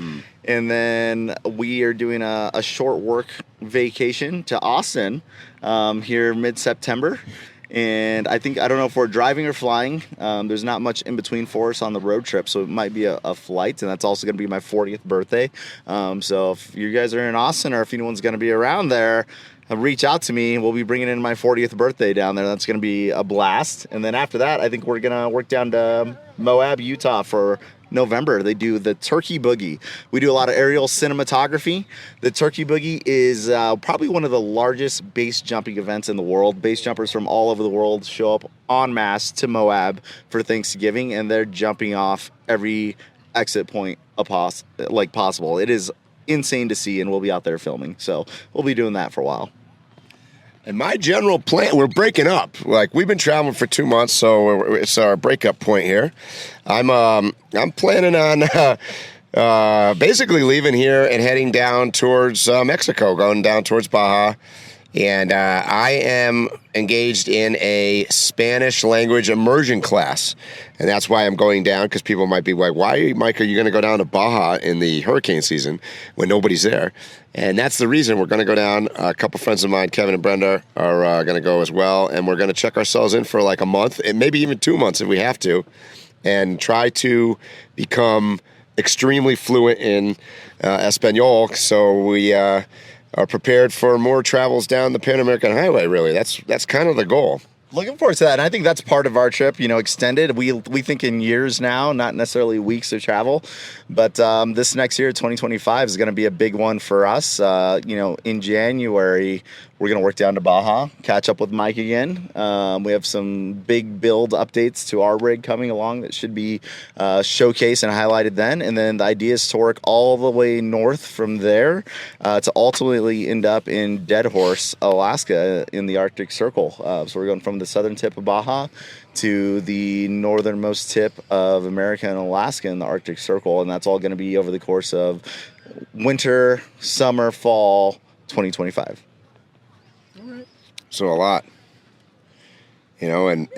And then we are doing a short work vacation to Austin here mid-September. And I don't know if we're driving or flying. There's not much in between for us on the road trip, so it might be a flight, and that's also going to be my 40th birthday. So if you guys are in Austin or if anyone's going to be around there, reach out to me. We'll be bringing in my 40th birthday down there. That's going to be a blast. And then after that, I think we're going to work down to Moab, Utah for November. They do the Turkey Boogie. We do a lot of aerial cinematography. The Turkey Boogie is probably one of the largest base jumping events in the world. Base jumpers from all over the world show up en masse to Moab for Thanksgiving, and they're jumping off every exit point possible. It is insane to see, and we'll be out there filming. So we'll be doing that for a while. And my general plan, we're breaking up. Like, we've been traveling for 2 months, so it's our breakup point here. I'm planning on basically leaving here and heading down towards Mexico, going down towards Baja. And I am engaged in a Spanish language immersion class. And that's why I'm going down, because people might be like, why, Mike, are you going to go down to Baja in the hurricane season when nobody's there? And that's the reason we're going to go down. A couple friends of mine, Kevin and Brenda, are going to go as well. And we're going to check ourselves in for like a month, and maybe even 2 months if we have to, and try to become extremely fluent in Espanol. So we are prepared for more travels down the Pan American Highway, really. That's kind of the goal. Looking forward to that. And I think that's part of our trip, extended. We think in years now, not necessarily weeks of travel. But this next year, 2025, is going to be a big one for us. In January, we're going to work down to Baja, catch up with Mike again. We have some big build updates to our rig coming along that should be showcased and highlighted then. And then the idea is to work all the way north from there to ultimately end up in Dead Horse, Alaska, in the Arctic Circle. So we're going from the southern tip of Baja to the northernmost tip of America and Alaska in the Arctic Circle. And that's all going to be over the course of winter, summer, fall 2025. So a lot. you know, and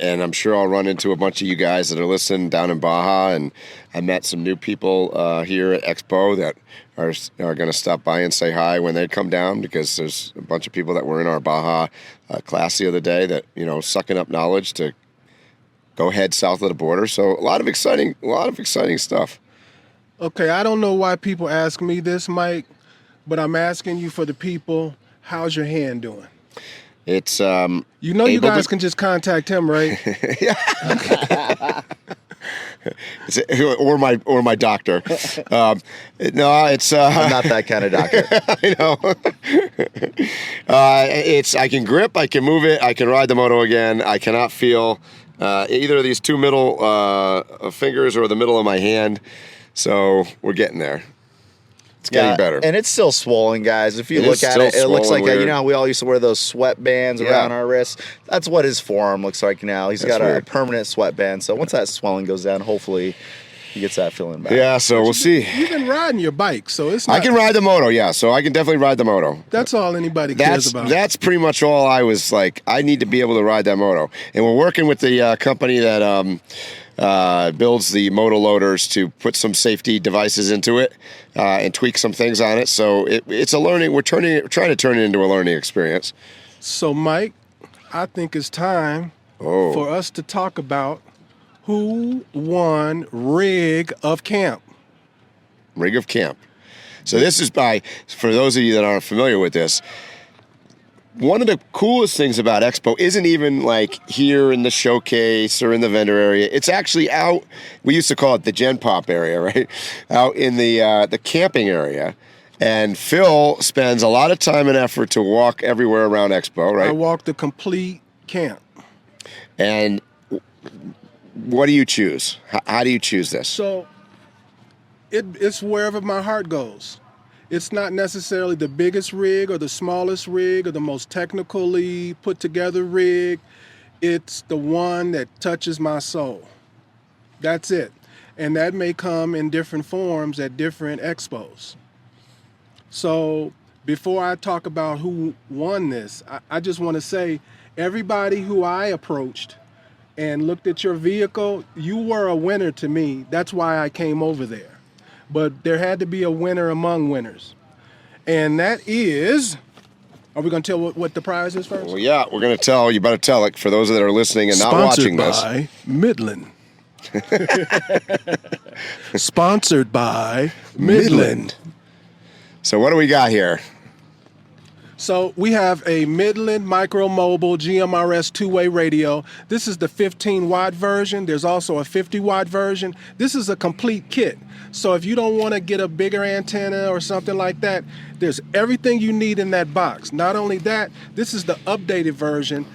I'm sure I'll run into a bunch of you guys that are listening down in Baja, and I met some new people here at Expo that are going to stop by and say hi when they come down, because there's a bunch of people that were in our Baja class the other day that, you know, sucking up knowledge to go head south of the border. So a lot of exciting stuff. Okay, I don't know why people ask me this, Mike, but I'm asking you for the people. How's your hand doing? It's you know, you guys can just contact him, right? or my doctor. No, it's I'm not that kind of doctor. I know. I can grip, I can move it, I can ride the moto again. I cannot feel either of these two middle fingers or the middle of my hand. So we're getting there. It's getting better. And it's still swollen, guys. If you look at it, it looks like, you know how we all used to wear those sweatbands around our wrists? That's what his forearm looks like now. He's got a permanent sweatband. So once that swelling goes down, hopefully he gets that feeling back. Yeah, so we'll see. You've been riding your bike, so it's not... I can ride the moto, yeah. So I can definitely ride the moto. That's all anybody cares about. That's pretty much all I was like, I need to be able to ride that moto. And we're working with the company that... builds the moto loaders to put some safety devices into it and tweak some things on it. So it's a learning. We're trying to turn it into a learning experience. So, Mike, I think it's time for us to talk about who won Rig of Camp. Rig of Camp. So this is for those of you that aren't familiar with this, one of the coolest things about Expo isn't even like here in the showcase or in the vendor area. It's actually out. We used to call it the Gen Pop area, right? Out in the camping area. And Phil spends a lot of time and effort to walk everywhere around Expo, right? I walked the complete camp. And what do you choose? How do you choose this? So it's wherever my heart goes. It's not necessarily the biggest rig or the smallest rig or the most technically put together rig. It's the one that touches my soul. That's it. And that may come in different forms at different expos. So before I talk about who won this, I just want to say everybody who I approached and looked at your vehicle, you were a winner to me. That's why I came over there. But there had to be a winner among winners. And that is, are we going to tell what the prize is first? Well, yeah, we're going to tell. You better tell it for those that are listening and not watching this. Sponsored by Midland. Sponsored by Midland. So what do we got here? So we have a Midland Micro Mobile GMRS two-way radio. This is the 15-watt version. There's also a 50-watt version. This is a complete kit. So if you don't want to get a bigger antenna or something like that, there's everything you need in that box. Not only that, this is the updated version.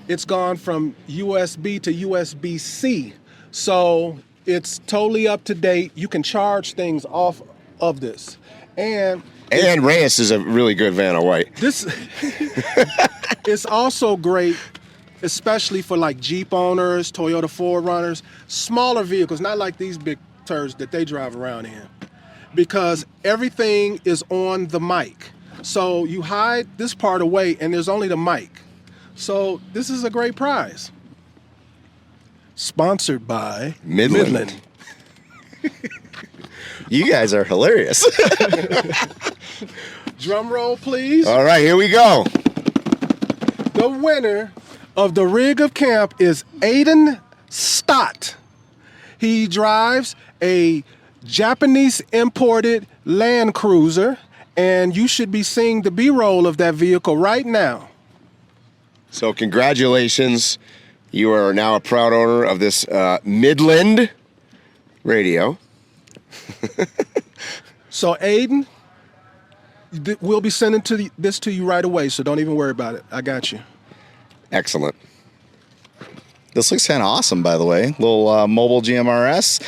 It's gone from USB to USB-C. So it's totally up to date. You can charge things off of this. And Reyes is a really good Vanna White. This it's also great, especially for like Jeep owners, Toyota 4Runners, smaller vehicles, not like these big turds that they drive around in, because everything is on the mic. So you hide this part away and there's only the mic. So this is a great prize. Sponsored by Midland. You guys are hilarious. Drum roll, please. All right, here we go. The winner of the Rig of Camp is Aiden Stott. He drives a Japanese imported Land Cruiser, and you should be seeing the B-roll of that vehicle right now. So congratulations. You are now a proud owner of this Midland radio. So Aiden, we'll be sending this to you right away, so don't even worry about it. I got you. Excellent. This looks kind of awesome, by the way. Little mobile GMRS.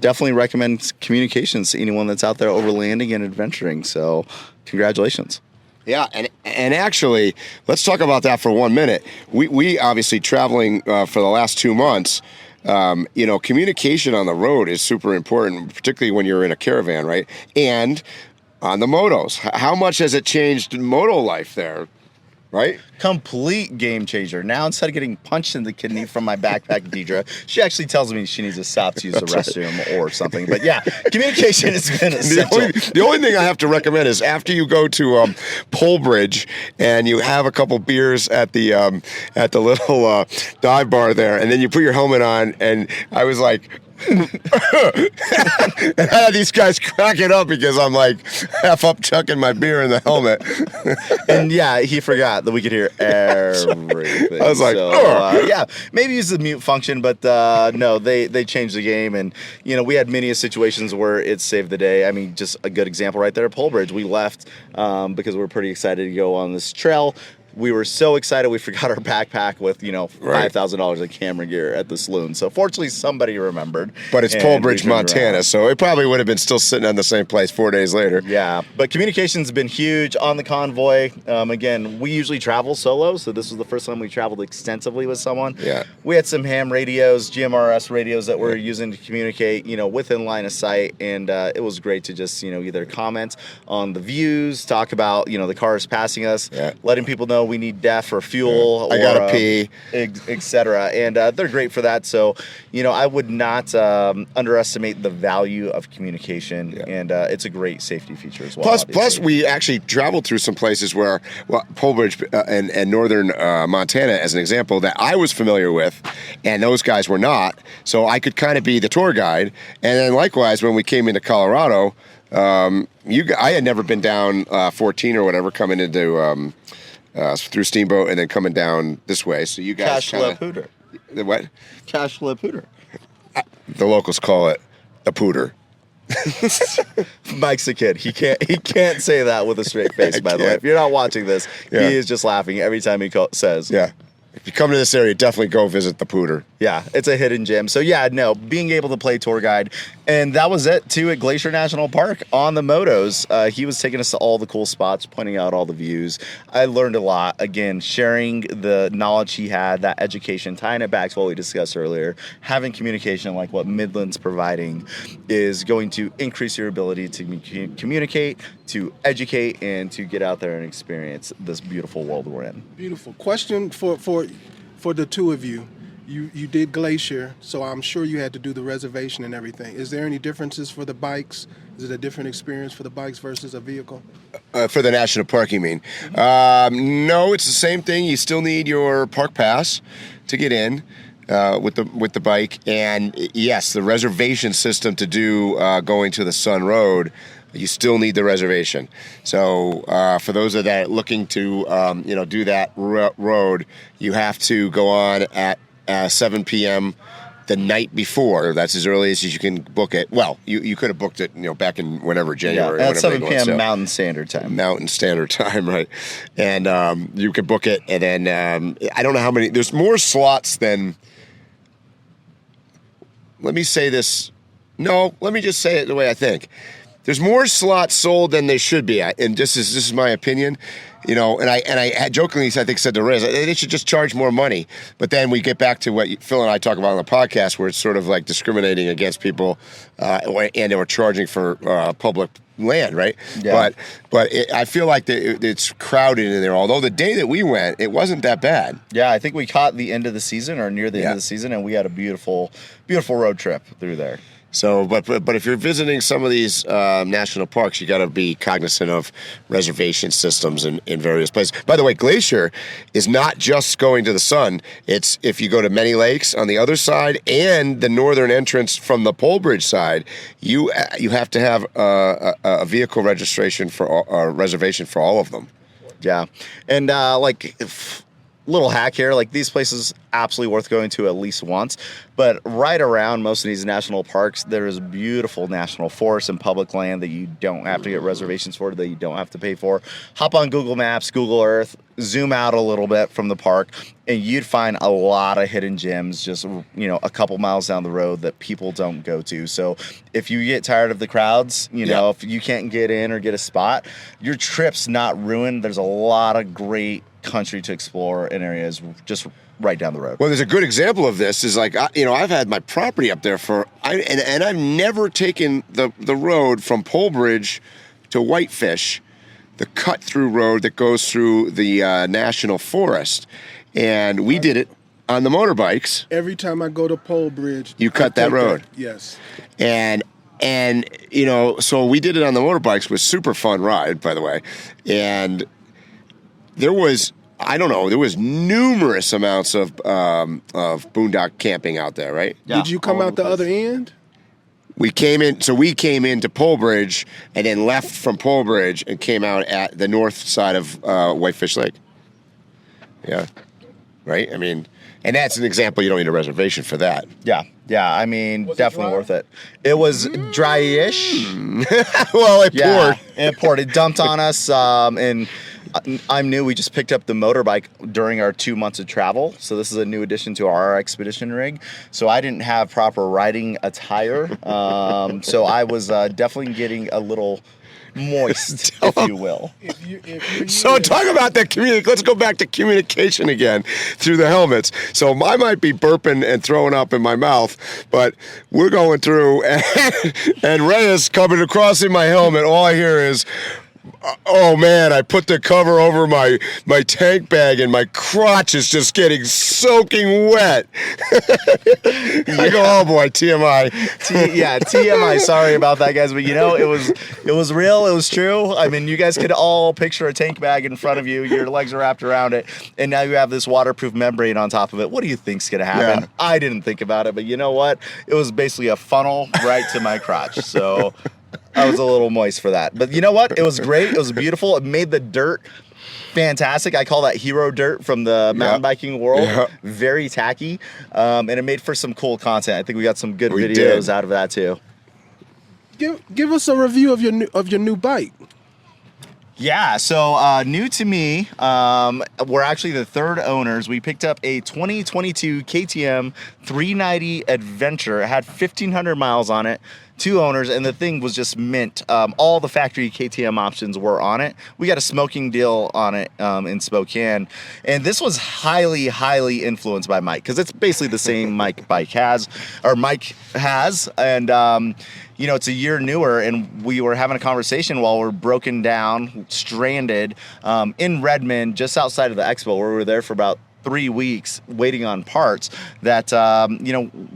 Definitely recommend communications to anyone that's out there overlanding and adventuring. So congratulations. Yeah, and actually, let's talk about that for 1 minute. We obviously traveling for the last 2 months. Communication on the road is super important, particularly when you're in a caravan, right? And on the motos, how much has it changed moto life there, right? Complete game changer. Now, instead of getting punched in the kidney from my backpack, Deidre, she actually tells me she needs to stop to use the restroom or something. But yeah, communication has been essential. The only thing I have to recommend is after you go to Polbridge and you have a couple beers at the little dive bar there, and then you put your helmet on, and I was like, and I had these guys cracking up because I'm like half up chucking my beer in the helmet. And yeah, he forgot that we could hear everything. I was like, yeah, maybe use the mute function, but no, they changed the game. And, we had many situations where it saved the day. I mean, just a good example right there at Polbridge. We left because we were pretty excited to go on this trail. We were so excited we forgot our backpack with, $5,000 of camera gear at the saloon. So fortunately, somebody remembered. But it's Polbridge, Montana, so it probably would have been still sitting on the same place 4 days later. Yeah, but communication's been huge on the convoy. Again, we usually travel solo, so this was the first time we traveled extensively with someone. Yeah. We had some ham radios, GMRS radios that we're using to communicate, within line of sight, and it was great to just, either comment on the views, talk about, the cars passing us, letting people know we need DEF or fuel. I gotta pee, etc. And they're great for that. So, I would not underestimate the value of communication, and it's a great safety feature as well. Plus, we actually traveled through some places where, Polbridge and northern Montana, as an example, that I was familiar with, and those guys were not. So I could kind of be the tour guide. And then likewise, when we came into Colorado, I had never been down 14 or whatever coming into. Through Steamboat and then coming down this way. So you guys Cash Le Pooter. The what? Cash Le Pooter. The locals call it a pooter. Mike's a kid. He can't say that with a straight face, by the way. If you're not watching this, he is just laughing every time he says. Yeah. If you come to this area, definitely go visit the Pooter. Yeah, it's a hidden gem. So yeah, no, being able to play tour guide. And that was it, too, at Glacier National Park on the motos. He was taking us to all the cool spots, pointing out all the views. I learned a lot. Again, sharing the knowledge he had, that education, tying it back to what we discussed earlier. Having communication like what Midland's providing is going to increase your ability to communicate, to educate, and to get out there and experience this beautiful world we're in. Beautiful. Question for the two of you. You did Glacier, so I'm sure you had to do the reservation and everything. Is there any differences for the bikes? Is it a different experience for the bikes versus a vehicle? For the national park, you mean? No, it's the same thing. You still need your park pass to get in with the bike. And yes, the reservation system to do going to the Sun Road, you still need the reservation. So for those that are looking to do that road, you have to go on at 7 p.m. the night before. That's as early as you can book it. Well, you could have booked it, back in whenever January. Yeah, at 7 p.m. So, Mountain Standard Time. Mountain Standard Time, right? And you can book it, and then I don't know how many. There's more slots than. Let me say this. No, let me just say it the way I think. There's more slots sold than they should be, and this is my opinion. And I had jokingly, I think, said to Reyes, they should just charge more money. But then we get back to what Phil and I talk about on the podcast, where it's sort of like discriminating against people, and or charging for public land, right? Yeah. But I feel like it's crowded in there. Although the day that we went, it wasn't that bad. Yeah, I think we caught the end of the season or near the end of the season, and we had a beautiful, beautiful road trip through there. So, but if you're visiting some of these national parks, you got to be cognizant of reservation systems in various places. By the way, Glacier is not just going to the Sun. It's if you go to Many Lakes on the other side and the northern entrance from the Polbridge side, you have to have a vehicle registration for a reservation for all of them. Yeah, and little hack here, like these places absolutely worth going to at least once, but right around most of these national parks there is beautiful national forests and public land that you don't have to get reservations for, that you don't have to pay for. Hop on Google Maps, Google Earth, zoom out a little bit from the park, and you'd find a lot of hidden gems just a couple miles down the road that people don't go to. So if you get tired of the crowds, if you can't get in or get a spot, your trip's not ruined. There's a lot of great country to explore in areas just right down the road. Well, there's a good example of this is like, I've had my property up there and I've never taken the road from Polbridge to Whitefish the cut-through road that goes through the national forest. And we did it on the motorbikes. Every time I go to Pole Bridge, You cut that road. Yes. And so we did it on the motorbikes. It was a super fun ride, by the way. And there was numerous amounts of boondock camping out there, right? Yeah, Did you come all out the over other end? We came into Pole Bridge and then left from Pole Bridge and came out at the north side of Whitefish Lake. Yeah. Right? I mean, and that's an example. You don't need a reservation for that. Yeah. I mean, definitely worth it. It was dry-ish. Well, it poured. It poured. It dumped on us, and I'm new. We just picked up the motorbike during our 2 months of travel, so this is a new addition to our expedition rig. So I didn't have proper riding attire, so I was definitely getting a little moist, if you will. So talk about that let's go back to communication again through the helmets. So I might be burping and throwing up in my mouth, but we're going through and Reyes coming across in my helmet. All I hear is, oh man, I put the cover over my tank bag and my crotch is just getting soaking wet. I go, oh boy, TMI. TMI. Sorry about that, guys, but it was real. It was true. I mean, you guys could all picture a tank bag in front of you. Your legs are wrapped around it, and now you have this waterproof membrane on top of it. What do you think's gonna happen? Yeah. I didn't think about it, but you know what? It was basically a funnel right to my crotch. So I was a little moist for that. But you know what? It was great. It was beautiful. It made the dirt fantastic. I call that hero dirt from the mountain biking world. Yeah. Very tacky. And it made for some cool content. I think we got some good videos out of that too. Give us a review of your new bike. Yeah, so new to me, we're actually the third owners. We picked up a 2022 KTM 390 Adventure. It had 1,500 miles on it. 2 owners, and the thing was just mint. All the factory KTM options were on it. We got a smoking deal on it in Spokane, and this was highly, highly influenced by Mike, because it's basically the same Mike has, and it's a year newer, and we were having a conversation while we're broken down, stranded in Redmond, just outside of the expo, where we were there for about 3 weeks waiting on parts, that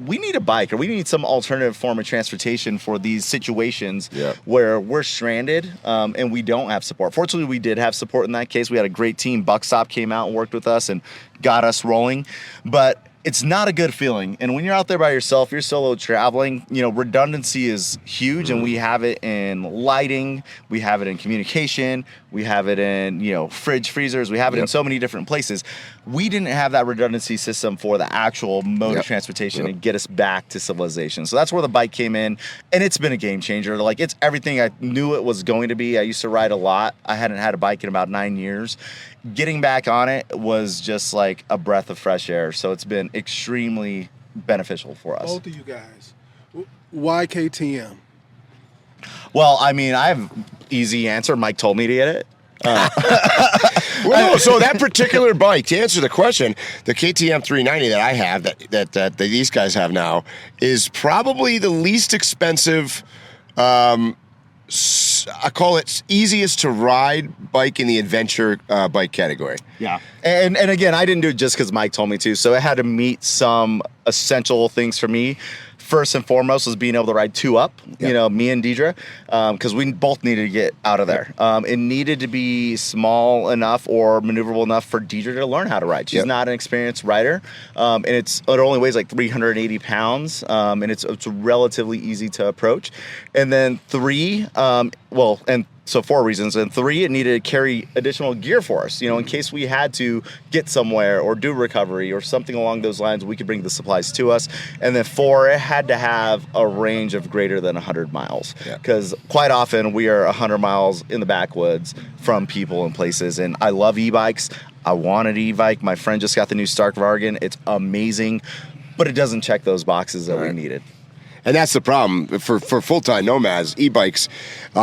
we need a bike, or we need some alternative form of transportation for these situations where we're stranded and we don't have support. Fortunately, we did have support in that case. We had a great team. Buckstop came out and worked with us and got us rolling, but it's not a good feeling. And when you're out there by yourself, you're solo traveling, redundancy is huge, and we have it in lighting, we have it in communication, we have it in, fridge freezers, we have it in so many different places. We didn't have that redundancy system for the actual mode of transportation and get us back to civilization. So that's where the bike came in, and it's been a game changer. Like, it's everything I knew it was going to be. I used to ride a lot. I hadn't had a bike in about 9 years. Getting back on it was just like a breath of fresh air. So it's been extremely beneficial for us. Both of you guys. Why KTM? Well, I mean, I have an easy answer. Mike told me to get it. Well, so that particular bike, to answer the question, the KTM 390 that I have, that these guys have now, is probably the least expensive, I call it easiest to ride bike in the adventure bike category. Yeah. And again, I didn't do it just because Mike told me to, so it had to meet some essential things for me. First and foremost was being able to ride 2-up, me and Deidre, because we both needed to get out of there. It needed to be small enough or maneuverable enough for Deidre to learn how to ride. She's not an experienced rider, and it only weighs like 380 pounds, and it's relatively easy to approach. And then 3, so 4 reasons. And 3, it needed to carry additional gear for us. In case we had to get somewhere or do recovery or something along those lines, we could bring the supplies to us. And then 4, it had to have a range of greater than 100 miles. Because quite often we are 100 miles in the backwoods from people and places. And I love e-bikes. I want an e-bike. My friend just got the new Stark Vargan. It's amazing, but it doesn't check those boxes that we needed. And that's the problem for full-time nomads. E-bikes,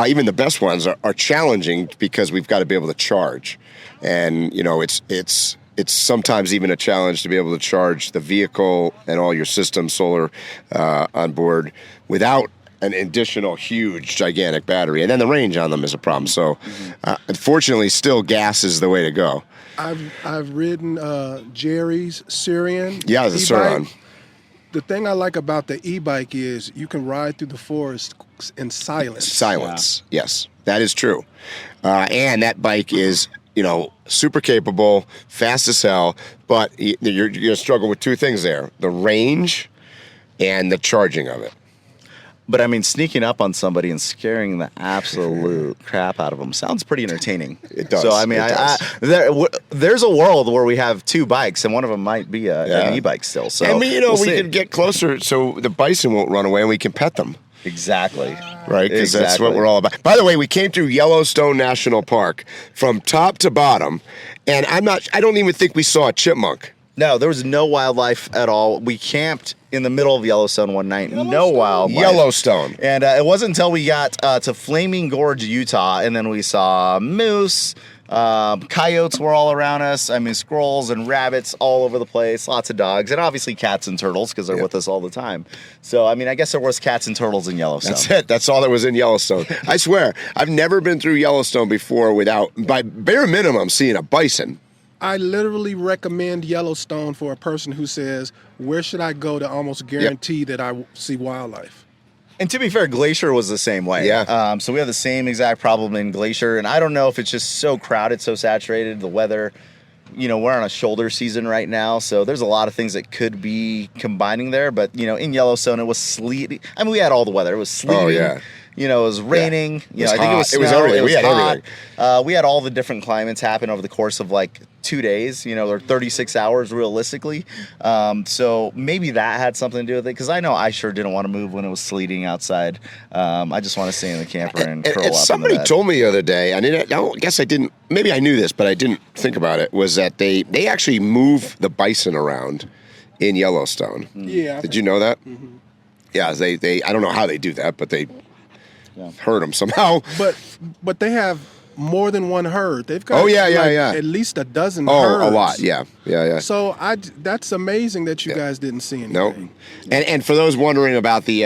even the best ones, are challenging because we've got to be able to charge, and it's sometimes even a challenge to be able to charge the vehicle and all your systems, solar on board, without an additional huge, gigantic battery. And then the range on them is a problem. So, unfortunately, still gas is the way to go. I've ridden Jerry's Syrian. Yeah, the Suron. The thing I like about the e-bike is you can ride through the forest in silence. Silence, yes, that is true. And that bike is, super capable, fast as hell, but you're going to struggle with two things there: the range and the charging of it. But I mean, sneaking up on somebody and scaring the absolute crap out of them sounds pretty entertaining. It does. So I mean, there's a world where we have two bikes, and one of them might be an e-bike still. So and we can get closer, so the bison won't run away, and we can pet them. Exactly. Right, because that's what we're all about. By the way, we came through Yellowstone National Park from top to bottom, and I don't even think we saw a chipmunk. No, there was no wildlife at all. We camped in the middle of Yellowstone one night. No wildlife. Yellowstone. And it wasn't until we got to Flaming Gorge, Utah, and then we saw moose. Coyotes were all around us. I mean, squirrels and rabbits all over the place. Lots of dogs. And obviously cats and turtles because they're with us all the time. So, I mean, I guess there was cats and turtles in Yellowstone. That's it. That's all that was in Yellowstone. I swear, I've never been through Yellowstone before without, by bare minimum, seeing a bison. I literally recommend Yellowstone for a person who says, where should I go to almost guarantee that I see wildlife? And to be fair, Glacier was the same way. Yeah. So we have the same exact problem in Glacier. And I don't know if it's just so crowded, so saturated, the weather. We're on a shoulder season right now. So there's a lot of things that could be combining there. But, in Yellowstone, it was sleety. I mean, we had all the weather. It was sleeting. Oh, yeah. It was raining. It was I think it was hot. It was snow. everything. It was We had hot. everything. We had all the different climates happen over the course of like 2 days, or 36 hours realistically. So maybe that had something to do with it, because I know I sure didn't want to move when it was sleeting outside. I just want to stay in the camper and curl up. Somebody in the bed. told me the other day, I guess I didn't, maybe I knew this, but I didn't think about it, was that they actually move the bison around in Yellowstone. Yeah. Did you know that? Mm-hmm. Yeah, they I don't know how they do that, but they herd them somehow. But they have more than one herd. They've got at least a dozen herds. Oh, a lot. Yeah. So that's amazing that you guys didn't see anything. Nope. And for those wondering about the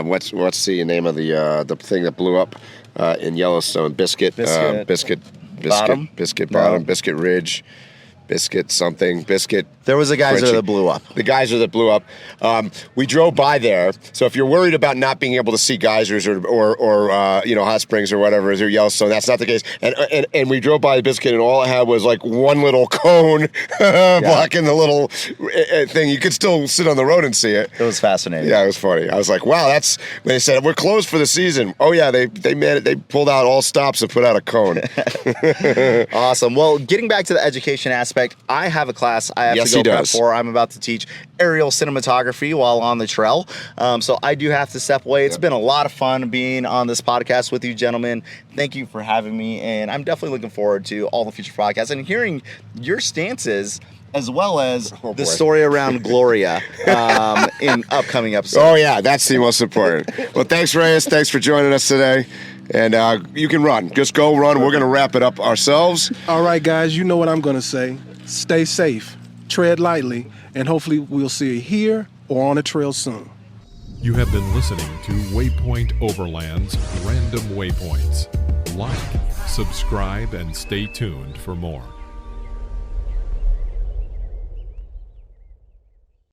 what's the name of the thing that blew up in Yellowstone? Biscuit Bottom, Biscuit Ridge, Biscuit something, Biscuit. There was a geyser that blew up. The geyser that blew up. We drove by there. So if you're worried about not being able to see geysers or hot springs or whatever through Yellowstone, that's not the case. And we drove by the Biscuit, and all it had was like one little cone blocking the little thing. You could still sit on the road and see it. It was fascinating. Yeah, it was funny. I was like, wow, that's. They said we're closed for the season. Oh yeah, they made it. They pulled out all stops and put out a cone. Awesome. Well, getting back to the education aspect, I have a class I have to go prep for. I'm about to teach aerial cinematography while on the trail. So I do have to step away. It's been a lot of fun being on this podcast with you gentlemen. Thank you for having me. And I'm definitely looking forward to all the future podcasts and hearing your stances as well as the story around Gloria in upcoming episodes. Oh, yeah. That's the most important. Well, thanks, Reyes. Thanks for joining us today. And you can run. Just go run. We're going to wrap it up ourselves. All right, guys. You know what I'm going to say. Stay safe. Tread lightly. And hopefully we'll see you here or on the trail soon. You have been listening to Waypoint Overland's Random Waypoints. Like, subscribe, and stay tuned for more.